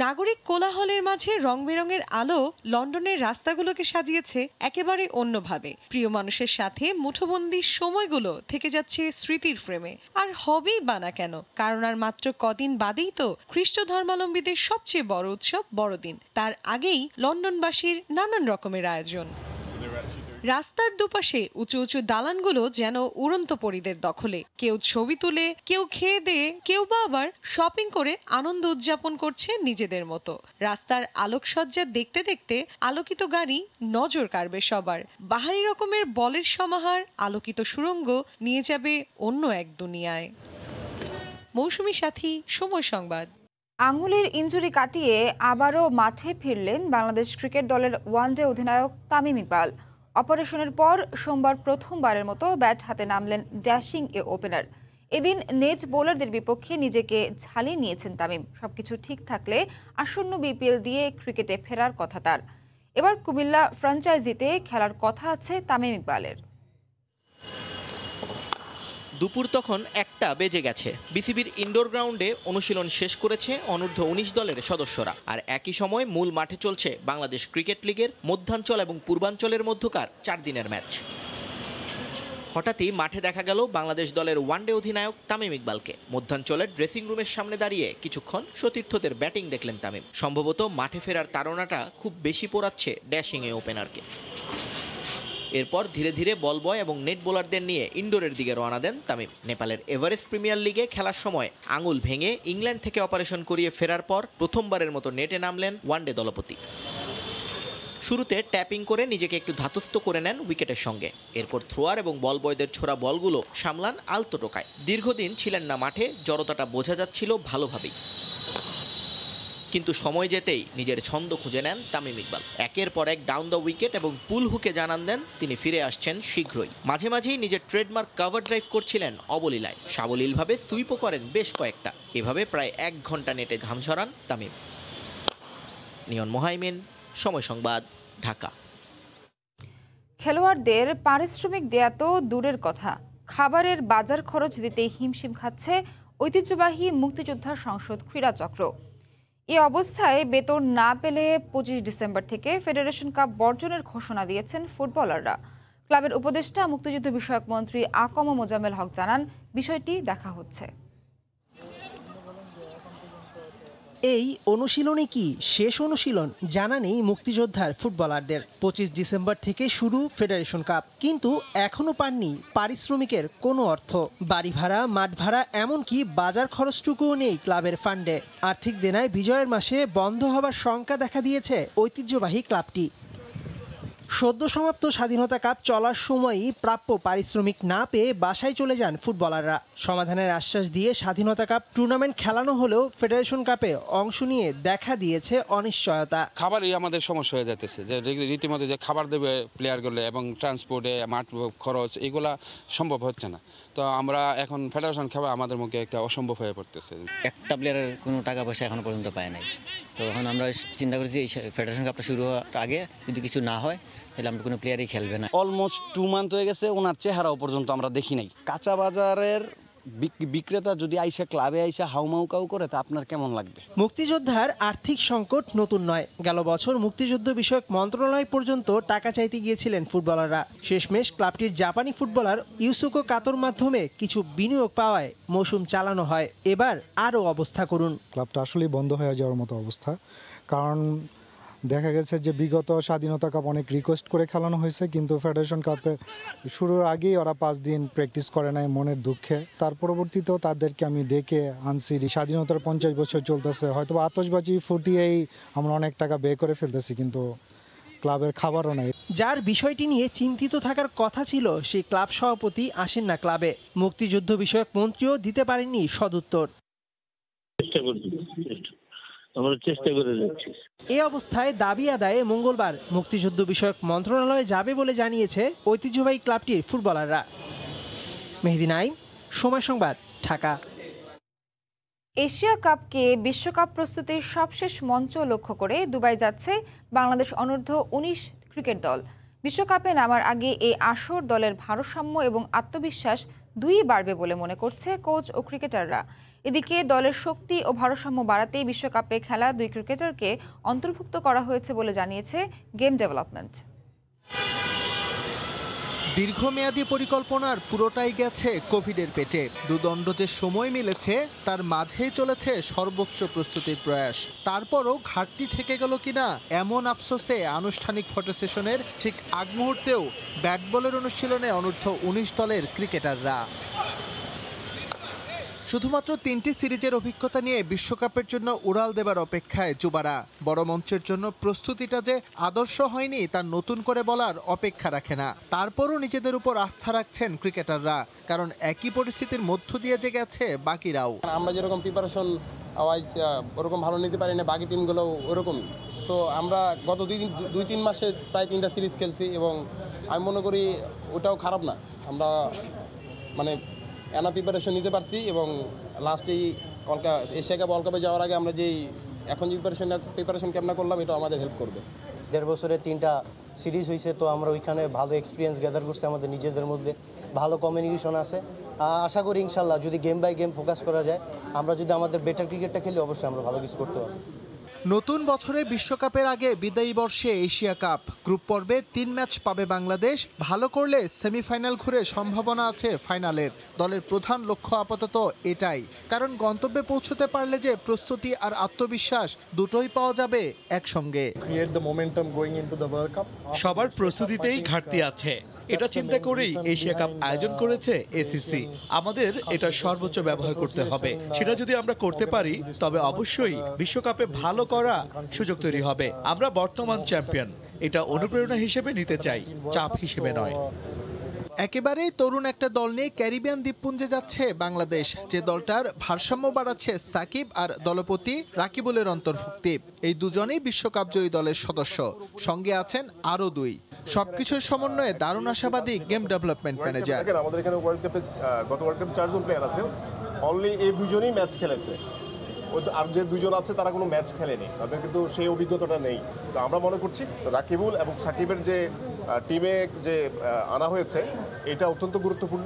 নাগরিক কোলাহলের মাঝে রং বেরঙের আলো লন্ডনের রাস্তাগুলোকে সাজিয়েছে একেবারে অন্যভাবে। প্রিয় মানুষের সাথে মুঠোবন্দি সময়গুলো থেকে যাচ্ছে স্মৃতির ফ্রেমে। আর হবেই বা না কেন, কারণ আর মাত্র কদিন বাদেই তো খ্রিস্ট ধর্মাবলম্বীদের সবচেয়ে বড় উৎসব বড়দিন। তার আগেই লন্ডনবাসীর নানান রকমের আয়োজন। রাস্তার দুপাশে উঁচু উঁচু দালানগুলো যেন উড়ন্ত পরীদের দখলে। কেউ ছবি তুলে, কেউ খেয়ে দিয়ে, কেউ বা আবার শপিং করে আনন্দ উদযাপন করছে নিজেদের মতো। রাস্তার আলোকসজ্জা দেখতে দেখতে আলোকিত গাড়ি নজর কাড়বে সবার। বাহারি রকমের বলের সমাহার, আলোকিত সুড়ঙ্গ নিয়ে যাবে অন্য এক দুনিয়ায়। মৌসুমী সাথী, সময় সংবাদ। আঙুলের ইনজুরি কাটিয়ে আবারও মাঠে ফিরলেন বাংলাদেশ ক্রিকেট দলের ওয়ানডে অধিনায়ক তামিম ইকবাল। অপারেশনের পর সোমবার প্রথমবারের মতো ব্যাট হাতে নামলেন ড্যাশিং এ ওপেনার। এদিন নেট বোলারদের বিপক্ষে নিজেকে ঝালিয়ে নিয়েছেন তামিম। সবকিছু ঠিক থাকলে আসন্ন বিপিএল দিয়ে ক্রিকেটে ফেরার কথা তার। এবার কুমিল্লা ফ্র্যাঞ্চাইজিতে খেলার কথা আছে তামিম ইকবালের। দুপুর তখন 1টা বেজে গেছে। বিসিবির ইনডোর গ্রাউন্ডে অনুশীলন শেষ করেছে অনূর্ধ্ব 19 দলের সদস্যরা। আর একই সময় মূল মাঠে চলছে বাংলাদেশ ক্রিকেট লিগের মধ্যাঞ্চল এবং পূর্বাঞ্চলের মধ্যকার 4 দিনের ম্যাচ। হঠাৎই মাঠে দেখা গেল বাংলাদেশ দলের ওয়ানডে অধিনায়ক তামিম ইকবালকে। মধ্যাঞ্চলের ড্রেসিং রুমের সামনে দাঁড়িয়ে কিছুক্ষণ সতীর্থদের ব্যাটিং দেখলেন তামিম। সম্ভবত মাঠে ফেরার তাড়নাটা খুব বেশি পোড়াচ্ছে ড্যাশিং এ ওপেনারকে। এরপর ধীরে ধীরে বল বয় এবং নেট বোলারদের নিয়ে ইনডোরের দিকে রওনা দেন তামিম। নেপালের এভারেস্ট প্রিমিয়ার লিগে খেলার সময় আঙুল ভেঙে ইংল্যান্ড থেকে অপারেশন করিয়ে ফেরার পর প্রথমবারের মতো নেটে নামলেন ওয়ানডে দলপতি। শুরুতে ট্যাপিং করে নিজেকে একটু ধাতস্থ করে নেন উইকেটের সঙ্গে। এরপর থ্রোয়ার এবং বল বয়দের ছোড়া বলগুলো সামলান আলতো টোকায়। দীর্ঘদিন ছিলেন না মাঠে, জড়তাটা বোঝা যাচ্ছিল ভালোভাবেই। কিন্তু সময় যেতেই নিজের ছন্দ খুঁজে নেন তামিম ইকবাল। একের পর এক ডাউন দ্য উইকেট এবং পুল হুকে জানান দেন তিনি ফিরে আসছেন শীঘ্রই। মাঝে মাঝেই নিজের ট্রেডমার্ক কভার ড্রাইভ করছিলেন অবলীলায়। সাবলীলভাবে সুইপও করেন বেশ কয়েকটা। এভাবে প্রায় 1 ঘন্টা নেটে ঘাম ঝরান তামিম। নিয়ন মোহাইমিন, সময় সংবাদ, ঢাকা। খেলোয়াড়দের পারিশ্রমিক দেয়া তো দূরের কথা, খাবারের বাজার খরচ দিতেই হিমশিম খাচ্ছে ঐতিহ্যবাহী মুক্তিযোদ্ধা সংসদ ক্রীড়া চক্র। এই অবস্থায় বেতন না পেলে 25 ডিসেম্বর থেকে ফেডারেশন কাপ বর্জনের ঘোষণা দিয়েছেন ফুটবলাররা। ক্লাবের উপদেষ্টা মুক্তিযুদ্ধ বিষয়ক মন্ত্রী আকম মোজাম্মেল হক জানান, বিষয়টি দেখা হচ্ছে। এই অনুশীলনে কি শেষ অনুশীলন জানা নেই মুক্তিযোদ্ধার ফুটবলারদের। 25 ডিসেম্বর থেকে শুরু ফেডারেশন কাপ, কিন্তু এখনো পাননি পারিশ্রমিকের কোনো অর্থ। বাড়ি ভাড়া, মাঠ ভাড়া, এমনকি বাজার খরচটুকুও নেই ক্লাবের ফান্ডে। আর্থিক দেনায় বিজয়ের মাসে বন্ধ হবার শঙ্কা দেখা দিয়েছে ঐতিহ্যবাহী ক্লাবটি। সদ্য সমাপ্ত স্বাধীনতা কাপ চলার সময়ই প্রাপ্য পারিশ্রমিক না পেয়ে বাসায় চলে যান ফুটবলাররা। সমাধানের আশ্বাস দিয়ে স্বাধীনতা কাপ টুর্নামেন্ট খেলানো হলেও ফেডারেশন কাপে অংশ নিয়ে দেখা দিয়েছে অনিশ্চয়তা। খাবারই আমাদের সমস্যা হয়ে যাচ্ছে, যে রীতিমতো যে খাবার দেবে প্লেয়ারগুলো এবং ট্রান্সপোর্টে মাঠ খরচ এগুলা সম্ভব হচ্ছে না। তো আমরা এখন ফেডারেশন খাবার আমাদের মুখে একটা অসম্ভব হয়ে পড়তেছে। একটা প্লেয়ারের কোনো টাকা পয়সা এখনো পর্যন্ত পায় নাই। তো এখন আমরা চিন্তা করেছি এই ফেডারেশন কাপটা শুরু হওয়ার আগে যদি কিছু না হয় তাহলে আমরা কোনো প্লেয়ারই খেলবে না। অলমোস্ট 2 মান্থ হয়ে গেছে, ওনার চেহারাও পর্যন্ত আমরা দেখি নাই। কাঁচা বাজারের বিক্রেতা যদি আইসা ক্লাবে আইসা হাউমাউ কাউ করে তা আপনার কেমন লাগবে? মুক্তিযোদ্ধার আর্থিক সংকট নতুন নয়। গেল বছর মুক্তিযুদ্ধ বিষয়ক মন্ত্রণালয় পর্যন্ত টাকা চাইতে গিয়েছিলেন ফুটবলাররা। শেষমেশ ক্লাবটির জাপানি ফুটবলার ইউসুকো কাতোর মাধ্যমে কিছু বিনিয়োগ পাওয়ায় মৌসুম চালানো হয়। এবার আরও অবস্থা করুন। ক্লাবটা আসলেই বন্ধ হয়ে যাওয়ার মতো অবস্থা, কারণ দেখা গেছে যে বিগত স্বাধীনতা কাপ অনেক রিকোয়েস্ট করে খেলানো হয়েছে, কিন্তু ফেডারেশন কাপে শুরুর আগেই ওরা 5 দিন প্র্যাকটিস করে নাই মনের দুঃখে। তার পরবর্তীতেও তাদেরকে আমি ডেকে আনছি। স্বাধীনতার 50 বছর চলতেছে, হয়তো আতশবাজি ফুটিয়েই আমরা অনেক টাকা ব্যয় করে ফেলতেছি, কিন্তু ক্লাবের খাবারও নাই। যার বিষয়টি নিয়ে চিন্তিত থাকার কথা ছিল সেই ক্লাব সভাপতি আসেন না ক্লাবে। মুক্তিযুদ্ধ বিষয়ক মন্ত্রীও দিতে পারেননি সদুত্তর। এই অবস্থায় দাবি আদায়ে মঙ্গলবার মুক্তিযুদ্ধ বিষয়ক মন্ত্রণালয়ে যাবে বলে জানিয়েছে ঐতিহ্যবাহী ক্লাবটির ফুটবলাররা। মেহেদী নাইম, সময় সংবাদ, ঢাকা। এশিয়া কাপকে বিশ্বকাপ প্রস্তুতির সবশেষ মঞ্চ লক্ষ্য করে দুবাই যাচ্ছে বাংলাদেশ অনূর্ধ্ব 19 ক্রিকেট দল। বিশ্বকাপে নামার আগে এই আসর দলের ভারসাম্য এবং আত্মবিশ্বাস দুই বাড়বে বলে মনে করছে কোচ ও ক্রিকেটাররা। এদিকে দলের শক্তি ও ভারসাম্য বাড়াতে বিশ্বকাপে খেলা 2 ক্রিকেটারকে অন্তর্ভুক্ত করা হয়েছে বলে জানিয়েছে গেম ডেভেলপমেন্ট। দীর্ঘমেয়াদী পরিকল্পনার পুরোটাই গেছে কোভিডের পেটে। দুদণ্ড যে সময় মিলেছে তার মাঝেই চলেছে সর্বোচ্চ প্রস্তুতির প্রয়াস। তারপরও ঘাটতি থেকে গেল কিনা এমন আফসোসে আনুষ্ঠানিক ফটো সেশনের ঠিক আগ মুহূর্তেও ব্যাট বলের অনুশীলনে অনূর্ধ্ব 19 দলের ক্রিকেটাররা। শুধুমাত্র 3টি সিরিজের অভিজ্ঞতা নিয়ে বিশ্বকাপের জন্য উড়াল দেবার অপেক্ষায় যুবারা। বড় মঞ্চের জন্য প্রস্তুতিটা যে আদর্শ হয়নি তা নতুন করে বলার অপেক্ষা রাখে না। তারপরও নিজেদের উপর আস্থা রাখছেন ক্রিকেটাররা, কারণ একই পরিস্থিতির মধ্য দিয়ে যে গেছে বাকিরাও। আমরা যেরকম প্রিপারেশন ওয়াইজ ওরকম ভালো নিতে পারি না, বাকি টিমগুলো ওরকমই। সো আমরা গত 2-3 মাসে প্রায় 3টা সিরিজ খেলছি এবং আমি মনে করি ওটাও খারাপ না। আমরা মানে এনা প্রিপারেশন নিতে পারছি এবং লাস্টেই এশিয়া কাপ ওয়ার্ল্ড কাপে যাওয়ার আগে আমরা যেই এখন যে প্রিপারেশন কেমন করলাম এটা আমাদের হেল্প করবে। 1.5 বছরে 3টা সিরিজ হয়েছে, তো আমরা ওইখানে ভালো এক্সপিরিয়েন্স গ্যাদার করছি, আমাদের নিজেদের মধ্যে ভালো কমিউনিকেশন আছে। আশা করি ইনশাল্লাহ যদি গেম বাই গেম ফোকাস করা যায়, আমরা যদি আমাদের বেটার ক্রিকেটটা খেলি অবশ্যই আমরা ভালো কিছু করতে পারবো। নতুন বছরে বিশ্বকাপের আগে বিদায়ী বর্ষে এশিয়া কাপ গ্রুপ পর্বে 3 ম্যাচ পাবে বাংলাদেশ। ভালো করলে সেমিফাইনাল ঘুরে সম্ভাবনা আছে ফাইনালের। দলের প্রধান লক্ষ্য আপাতত এটাই, কারণ গন্তব্যে পৌঁছতে পারলে যে প্রস্তুতি আর আত্মবিশ্বাস দুটোই পাওয়া যাবে একসঙ্গে। সবার প্রস্তুতিতেই ঘাটতি আছে, এটা চিন্তা করেই এশিয়া কাপ আয়োজন করেছে এসিসি। আমাদের এটা সর্বোচ্চ ব্যবহার করতে হবে। সেটা যদি আমরা করতে পারি তবে অবশ্যই বিশ্বকাপে ভালো করা সুযোগ তৈরি হবে। আমরা বর্তমান চ্যাম্পিয়ন, এটা অনুপ্রেরণা হিসেবে নিতে চাই, চাপ হিসেবে নয়। একেবারেই তরুণ একটা দল নিয়ে ক্যারিবিয়ান দ্বীপপুঞ্জে যাচ্ছে বাংলাদেশ। যে দলটার ভারসাম্য বাড়াচ্ছে সাকিব আর দলপতি রাকিবুলের অন্তর্ভুক্তি। এই দুজনেই বিশ্বকাপ জয়ী দলের সদস্য, সঙ্গে আছেন আরও 2। সবকিছুর সমন্বয়ে দারুণ আশাবাদী গেম ডেভেলপমেন্ট ম্যানেজার। আমাদের এখানে ওয়ার্ল্ড কাপে গত ওয়ার্ল্ড কাপে 4 জন প্লেয়ার আছে, অনলি এই 2 জনই ম্যাচ খেলেছে। আর যে 2 জন আছে তারা কোনো ম্যাচ খেলেনি, তাদের কিন্তু সেই অভিজ্ঞতাটা নেই। তো আমরা মনে করছি রাকিবুল এবং সাকিবের যে টিমে যে আনা হয়েছে এটা অত্যন্ত গুরুত্বপূর্ণ।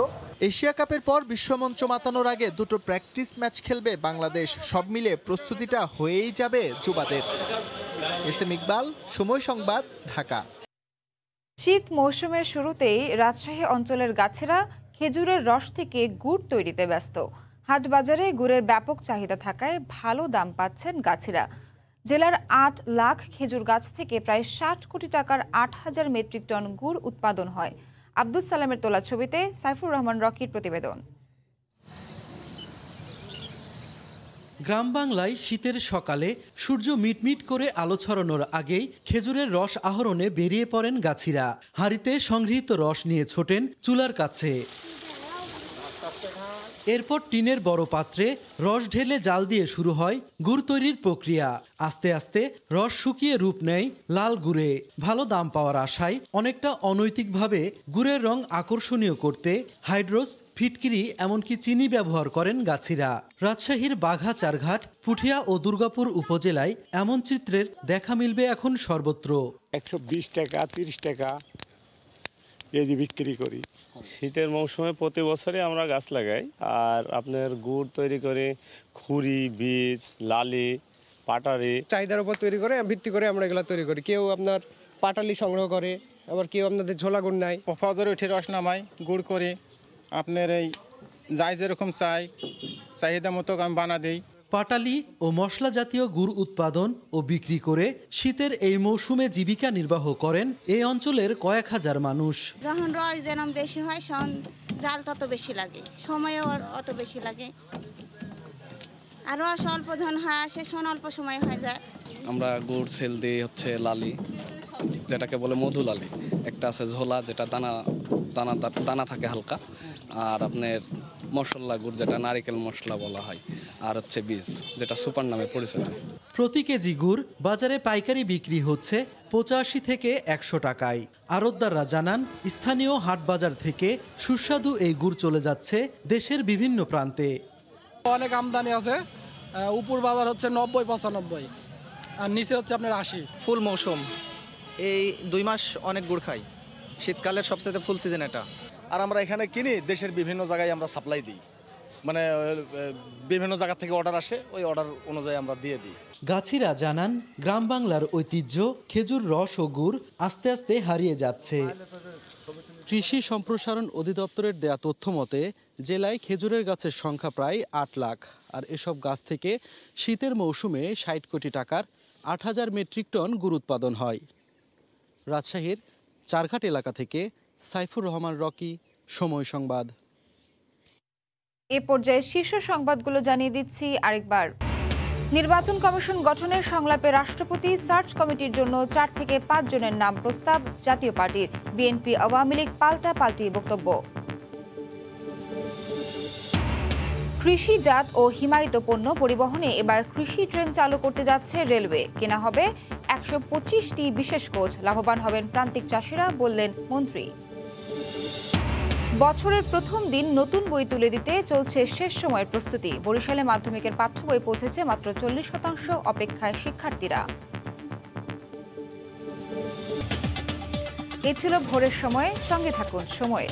এশিয়া কাপের পর বিশ্বমঞ্চ মাতানোর আগে 2টো প্র্যাকটিস ম্যাচ খেলবে বাংলাদেশ। সব মিলে প্রস্তুতিটা হয়েই যাবে যুবাদের। এসএম ইকবাল, সময় সংবাদ, ঢাকা। শীত মৌসুমের শুরুতেই রাজশাহী অঞ্চলের গাছেরা খেজুরের রস থেকে গুড় তৈরিতে ব্যস্ত। হাট বাজারে গুড়ের ব্যাপক চাহিদা থাকায় ভালো দাম পাচ্ছেন গাছিরা। জেলার 8 লাখ খেজুর গাছ থেকে প্রায় 60 কোটি টাকার 8000 মেট্রিক টন গুড় উৎপাদন হয়। আব্দুস সালামের তোলা ছবিতে সাইফুর রহমান রকির প্রতিবেদন। গ্রাম বাংলায় শীতের সকালে সূর্য মিটমিট করে আলো ছড়ানোর আগেই খেজুরের রস আহরণে বেরিয়ে পড়েন গাছিরা। হাঁড়িতে সংগৃহীত রস নিয়ে ছোটেন চুলার কাছে। এরপর টিনের বড় পাত্রে রস ঢেলে জাল দিয়ে শুরু হয় গুড় তৈরির প্রক্রিয়া। আস্তে আস্তে রস শুকিয়ে রূপ নেয় লাল গুড়ে। ভালো দাম পাওয়ার আশায় অনেকটা অনৈতিকভাবে গুড়ের রং আকর্ষণীয় করতে হাইড্রোস, ফিটকিরি এমনকি চিনি ব্যবহার করেন গাছিরা। রাজশাহীর বাঘা চারঘাট, পুঠিয়া ও দুর্গাপুর উপজেলায় এমন চিত্রের দেখা মিলবে এখন সর্বত্র। 120 টাকা 30 টাকা কেজি বিক্রি করি। শীতের মৌসুমে প্রতি বছরই আমরা গাছ লাগাই, আর আপনার গুড় তৈরি করে খুরি, বীজ, লালি, পাটালি চাহিদার উপর তৈরি করে ভিত্তি করে আমরা এগুলো তৈরি করি। কেউ আপনার পাটালি সংগ্রহ করে, আবার কেউ আপনাদের ঝোলা গুড় নাই। ফজরে উঠে রস নামাই, গুড় করে আপনার এই যাই যেরকম চাহিদা মতো আমি বানা দিই। পাটালি ও মশলা জাতীয় গুড় উৎপাদন ও বিক্রি করে শীতের এই মৌসুমে জীবিকা নির্বাহ করেন এই অঞ্চলের কয়েক হাজার মানুষ। যখন রস যেন বেশি হয় তখন জাল তত বেশি লাগে, সময়ও অত বেশি লাগে, আর রস অল্প ধন হয় আসে অল্প সময় হয়ে যায়। আমরা গুড় সেল দিই হচ্ছে লালি, যেটাকে বলে মধু লালি। একটা আছে ঝোলা, যেটা দানা দানা দানা থাকে হালকা, আর আপনার মশলা গুড়, যেটা নারিকেল মশলা বলা হয়, আর হচ্ছে বীজ, যেটা সুপার নামে পরিচিত। প্রতি কেজি গুড় বাজারে পাইকারি বিক্রি হচ্ছে 85 থেকে 100 টাকায়। আড়তদাররা জানান, স্থানীয় হাট বাজার থেকে সুস্বাদু এই গুড় চলে যাচ্ছে দেশের বিভিন্ন প্রান্তে। অনেক আমদানি আছে, উপর বাজার হচ্ছে 90-95, আর নিচে হচ্ছে আপনার 80। ফুল মৌসুম, এই 2 মাস অনেক গুড় খাই, শীতকালের সবচেয়ে ফুল সিজন এটা। আর আমরা এখানে কিনি, দেশের বিভিন্ন জায়গায় আমরা সাপ্লাই দিই, মানে বিভিন্ন জায়গা থেকে অর্ডার আসে, ওই অর্ডার অনুযায়ী আমরা দিয়ে দিই। গাছিরা জানান, গ্রাম বাংলার ঐতিহ্য খেজুর রস ও গুড় আস্তে আস্তে হারিয়ে যাচ্ছে। কৃষি সম্প্রসারণ অধিদপ্তরের দেয়া তথ্য মতে জেলায় খেজুরের গাছের সংখ্যা প্রায় 8 লাখ, আর এসব গাছ থেকে শীতের মৌসুমে 60 কোটি টাকার 8000 মেট্রিক টন গুড় উৎপাদন হয়। রাজশাহীর চারঘাট এলাকা থেকে সাইফুর রহমান রকি, সময় সংবাদ। এ পর্যায়ে শীর্ষ সংবাদগুলো জানিয়ে দিচ্ছি আরেকবার। নির্বাচন কমিশন গঠনের সংলাপে রাষ্ট্রপতি সার্চ কমিটির জন্য 4 থেকে 5 জনের নাম প্রস্তাব জাতীয় পার্টির। বিএনপি আওয়ামী লীগ পাল্টাপাল্টি বক্তব্য। কৃষিজাত ও হিমায়িত পণ্য পরিবহনে এবার কৃষি ট্রেন চালু করতে যাচ্ছে রেলওয়ে। কেনা হবে 125টি বিশেষ কোচ, লাভবান হবেন প্রান্তিক চাষিরা, বললেন মন্ত্রী। বছরের প্রথম দিন নতুন বই তুলে দিতে চলছে শেষ সময়ের প্রস্তুতি। বরিশালে মাধ্যমিকের পাঠ্য বই পৌঁছেছে মাত্র 40%, অপেক্ষায় শিক্ষার্থীরা। এ ছিল ভোরের সময়, সঙ্গে থাকুন সময়ে।